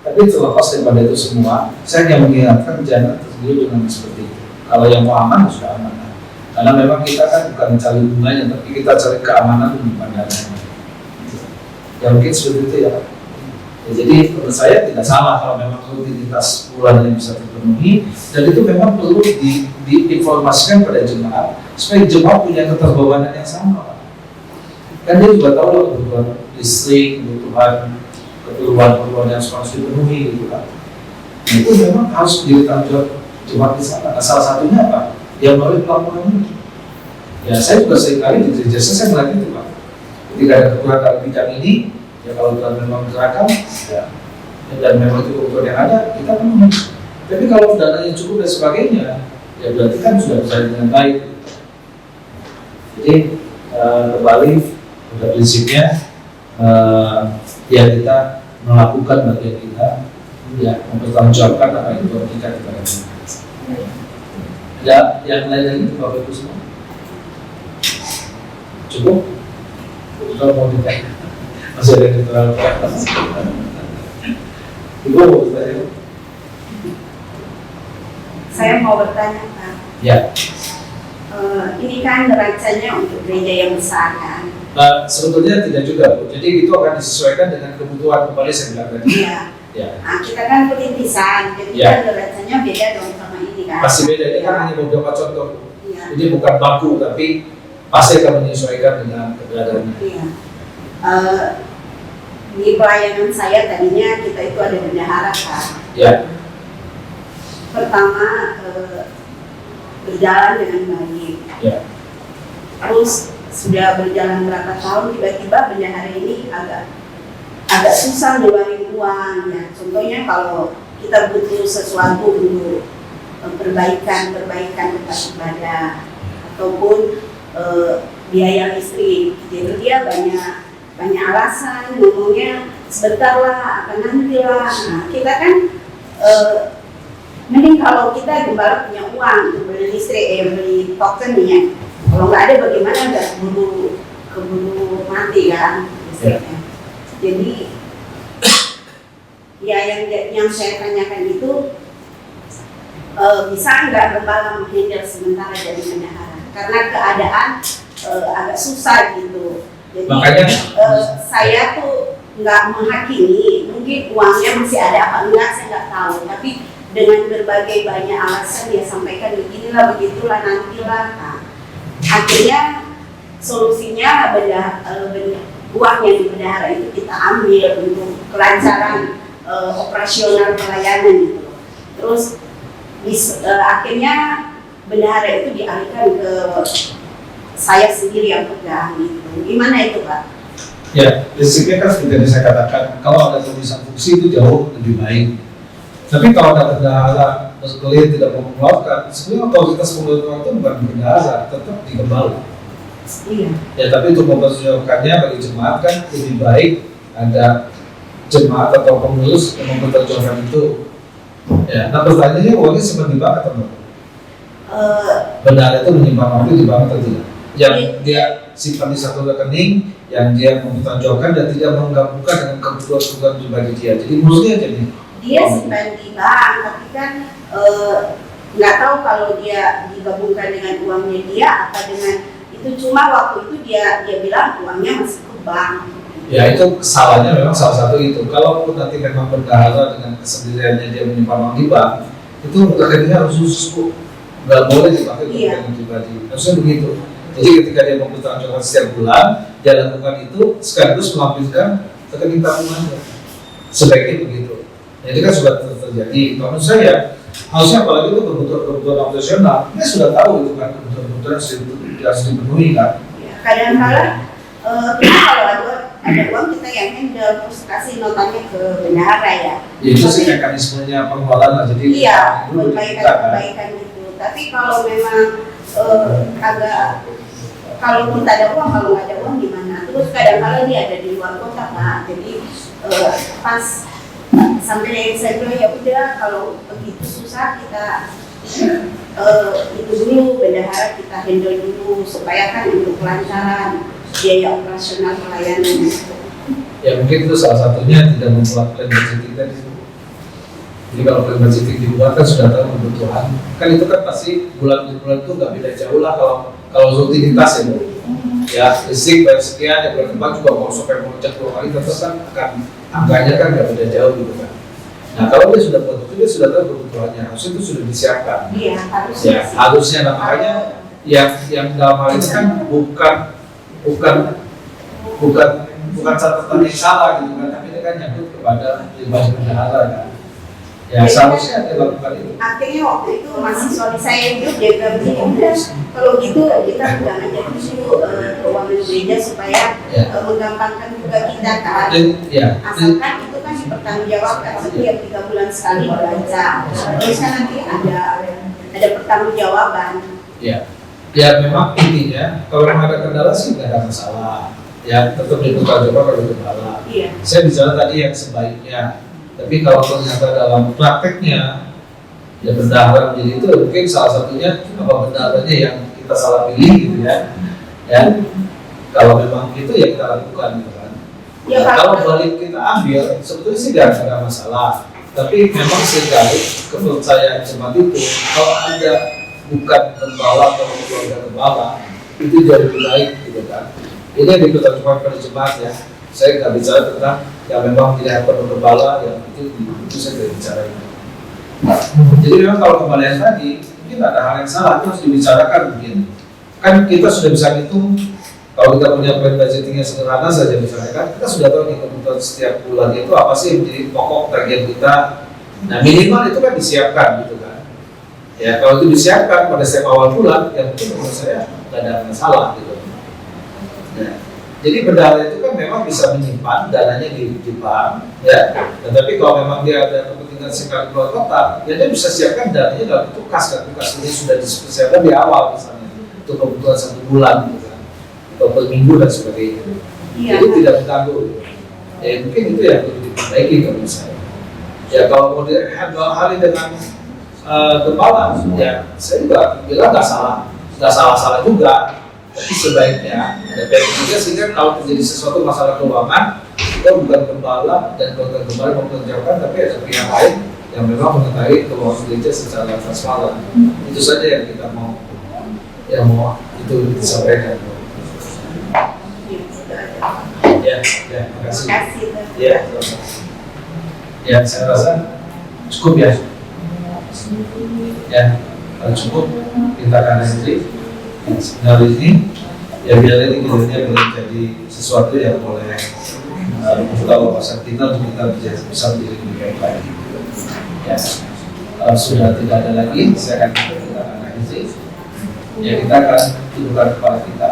Tapi terlepas daripada itu semua, saya hanya mengingatkan jangan tergiur dengan seperti itu. Kalau yang mau aman sudah aman. Karena memang kita kan bukan mencari bunganya, tapi kita cari keamanan menyimpan dananya. Ya mungkin seperti itu ya. Ya, jadi menurut saya tidak salah kalau memang rutinitas bulannya bisa terpenuhi, dan itu memang perlu diinformasikan pada jemaat supaya jemaat punya keterbawanan yang sama. Kan dia juga tahu lah kebutuhan listrik, keperluan yang harus dipenuhi gitu kan. Nah, itu memang harus menjadi tanggung jawab jemaat di sana. Nah, salah satunya apa? Yang melalui pelaporan ini. Ya saya juga seringkali di gereja saya melihat itu Pak. Ketika ada kekurangan dalam bidang ini, ya kalau Tuhan memang menggerakkan, ya, dan memang itu kebutuhan yang ada, kita penuhi. Tapi kalau dananya cukup dan sebagainya, ya berarti kan sudah bisa dengan baik. Jadi kembali pada prinsipnya, ya kita melakukan bagian kita, ya mempertanggungjawabkan apa yang Tuhan berikan kepada kita. Ada yang lain lagi Bapak Ibu semua? Cukup? Kalau mau ditanya, masih ada yang terlalu keras. Ibu mau bertanya? Saya mau bertanya Pak. Ya. Ini kan rencananya untuk gereja yang besar kan? Sebetulnya tidak juga Bu. Jadi itu akan disesuaikan dengan kebutuhan kembali saya bilang tadi. Iya. Ya. Nah, kita kan perintisan, jadi Ya. kan rencananya beda dong sama ini kan? Pasti beda. Ini kan hanya beberapa contoh. Iya. Ini bukan baku, tapi pasti akan menyesuaikan dengan keberadaannya. Iya. Di pelayanan saya tadinya kita itu ada bendahara kan? Ya. Pertama berjalan dengan baik. Ya. Terus sudah berjalan berapa tahun tiba-tiba bendahara ini agak susah ngeluarin uang ya. Contohnya kalau kita butuh sesuatu untuk perbaikan tempat ibadah ataupun biaya listrik, jadi dia banyak alasan ngomongnya sebentar lah, akan nanti lah. Nah, kita kan mending kalau kita gembala punya uang untuk beli listrik, beli token ya. Kalau nggak ada bagaimana, nggak keburu mati kan listriknya. Jadi ya yang saya tanyakan itu bisa nggak gembala menghandle sementara jadi bendahara karena keadaan agak susah gitu. Jadi Makanya saya tuh nggak menghakimi, mungkin uangnya masih ada apa enggak saya nggak tahu, tapi dengan berbagai banyak alasan dia sampaikan beginilah begitulah nantilah. Nah, akhirnya solusinya uang yang di bendahara itu kita ambil untuk kelancaran operasional pelayanan gitu. Terus akhirnya bendahara itu dialihkan ke saya sendiri yang pegang gitu. Gimana itu Pak? ya, prinsipnya kan seperti yang saya katakan, kalau ada pemisahan fungsi itu jauh lebih baik. Tapi kalau ada bendahara berkelit tidak mau mengeluarkan, sebenarnya otoritas pengeluaran itu bukan bendahara, tetap di gembala. Iya. Ya, tapi untuk memperjuangkannya bagi jemaat kan lebih baik ada jemaat atau pengurus yang memperjuangkan itu. Ya, nah pertanyaannya uangnya simpan di bank atau enggak? Bendahara itu menyimpan uang di bank atau tidak? Yang dia simpan di satu rekening, yang dia memperjuangkan dan tidak menggabungkan dengan kebutuhan pribadi dia. Jadi menurutnya jadi Dia simpan di bank, tapi kan nggak tahu kalau dia digabungkan dengan uangnya dia apa dengan itu, cuma waktu itu dia bilang uangnya masih ke bank. ya itu kesalahannya memang salah satu itu. Kalaupun nanti memang bendahara dengan kesendiriannya dia menyimpan uang di bank, itu rekeningnya harus khusus Bu. Nggak boleh dipakai untuk rekening pribadi. Harusnya begitu. Jadi ketika dia mempertanggungjawabkan setiap bulan, dia lakukan itu sekaligus melampirkan rekening tabungannya. Sebaiknya begitu. Nah, itu kan sudah terjadi. Menurut saya, harusnya apalagi itu kebutuhan operasional, dia sudah tahu itu kan kebutuhan harus dipenuhi kan. Ya, kadang-kadang kita kalau ada uang kita yang handle terus kasih notanya ke bendahara ya. Ya itu sih mekanismenya pengelolaan lah. Jadi Iya, dulu perbaikan gitu. Tapi kalau memang kalaupun tak ada uang, kalau nggak ada uang gimana? Terus kadang-kadang dia ada di luar kota Pak. Jadi pas sampai saya bilang ya udah kalau begitu susah kita itu dulu bendahara kita handle dulu supaya kan untuk kelancaran biaya operasional pelayanan itu. ya mungkin itu salah satunya tidak membuat plan budgeting tadi. Jadi kalau plan budgeting dibuat kan sudah tahu kebutuhan. Kan itu kan pasti bulan-bulan itu nggak beda jauh lah kalau rutinitas ya Bu. Ya listrik bayar sekian, ya bulan depan juga mau sampai melonjak 2 kali tetap kan akan angkanya kan nggak beda jauh gitu kan. Nah kalau dia sudah buat itu dia sudah tahu kebutuhannya, harusnya itu sudah disiapkan. Iya harusnya. Ya harusnya, nah makanya yang dalam hal ini kan bukan bukan catatan yang salah gitu kan, tapi ini kan nyangkut kepada pribadi bendahara kan. Ya seharusnya dilakukan itu. Akhirnya waktu itu mahasiswa saya itu dia bilang begini, udah kalau gitu kita jangan jadi dulu keuangan gereja supaya menggampangkan juga kita kan. Ya. Asalkan itu kan dipertanggungjawabkan setiap 3 bulan sekali belanja. Terus kan nanti ada pertanggungjawaban. Ya. Ya memang intinya kalau memang ada kendala sih nggak ada masalah. Ya tetap dipertanggungjawabkan kalau kendala. Iya. Saya bicara tadi yang sebaiknya. Tapi kalau ternyata dalam prakteknya ya bendahara menjadi itu mungkin salah satunya apa bendaharanya yang kita salah pilih gitu ya. Ya kalau memang itu ya kita lakukan gitu kan. Ya, Nah, kalau balik kita ambil sebetulnya sih tidak ada masalah. Tapi memang seringkali kepercayaan jemaat itu kalau ada bukan gembala atau keluarga gembala itu jauh lebih baik gitu kan. Ini yang dipertemukan pada jemaat ya. Saya nggak bicara tentang yang memang tidak perlu gembala, yang itu saya tidak bicara itu. Jadi memang kalau kembalian tadi mungkin ada hal yang salah, itu harus dibicarakan mungkin. Kan kita sudah bisa hitung kalau kita punya plan budgeting yang sederhana saja misalnya kan kita sudah tahu nih kebutuhan setiap bulan itu apa sih yang menjadi pokok tagihan kita. Nah minimal itu kan disiapkan gitu kan. Ya kalau itu disiapkan pada setiap awal bulan, ya mungkin menurut saya nggak ada masalah gitu. Nah, jadi bendahara itu kan memang bisa menyimpan dananya di bank, ya. Tetapi kalau memang dia ada kepentingan sekali keluar kota, ya dia bisa siapkan dananya dalam bentuk kas, kan kas ini sudah disiapkan di awal misalnya untuk kebutuhan 1 bulan, gitu kan, atau per minggu dan sebagainya. Iya. Jadi tidak mengganggu. Ya mungkin itu yang perlu diperbaiki kalau saya. Ya kalau mau hal dengan gembala, ya saya juga bilang nggak salah juga. Tapi sebaiknya ada baik juga sehingga kalau terjadi sesuatu masalah keuangan kita bukan gembala dan keluarga gembala mempertanggungjawabkan, tapi ada pihak lain yang memang mengetahui keuangan gereja secara transparan. Itu saja yang kita mau itu disampaikan. Ya, terima kasih. Ya, saya rasa cukup ya. Ya, kalau cukup kita akan lanjut. Sebenarnya ini ya biar ini kemudian menjadi sesuatu yang boleh membuka wawasan kita untuk kita bisa menjadi lebih baik lagi. Ya, sudah tidak ada lagi, saya akan lanjut. Ya kita akan tundukkan kepala kita.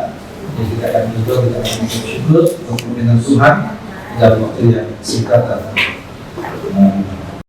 Ya kita akan berdoa, kita akan bersyukur untuk pimpinan Tuhan dalam waktu yang singkat dan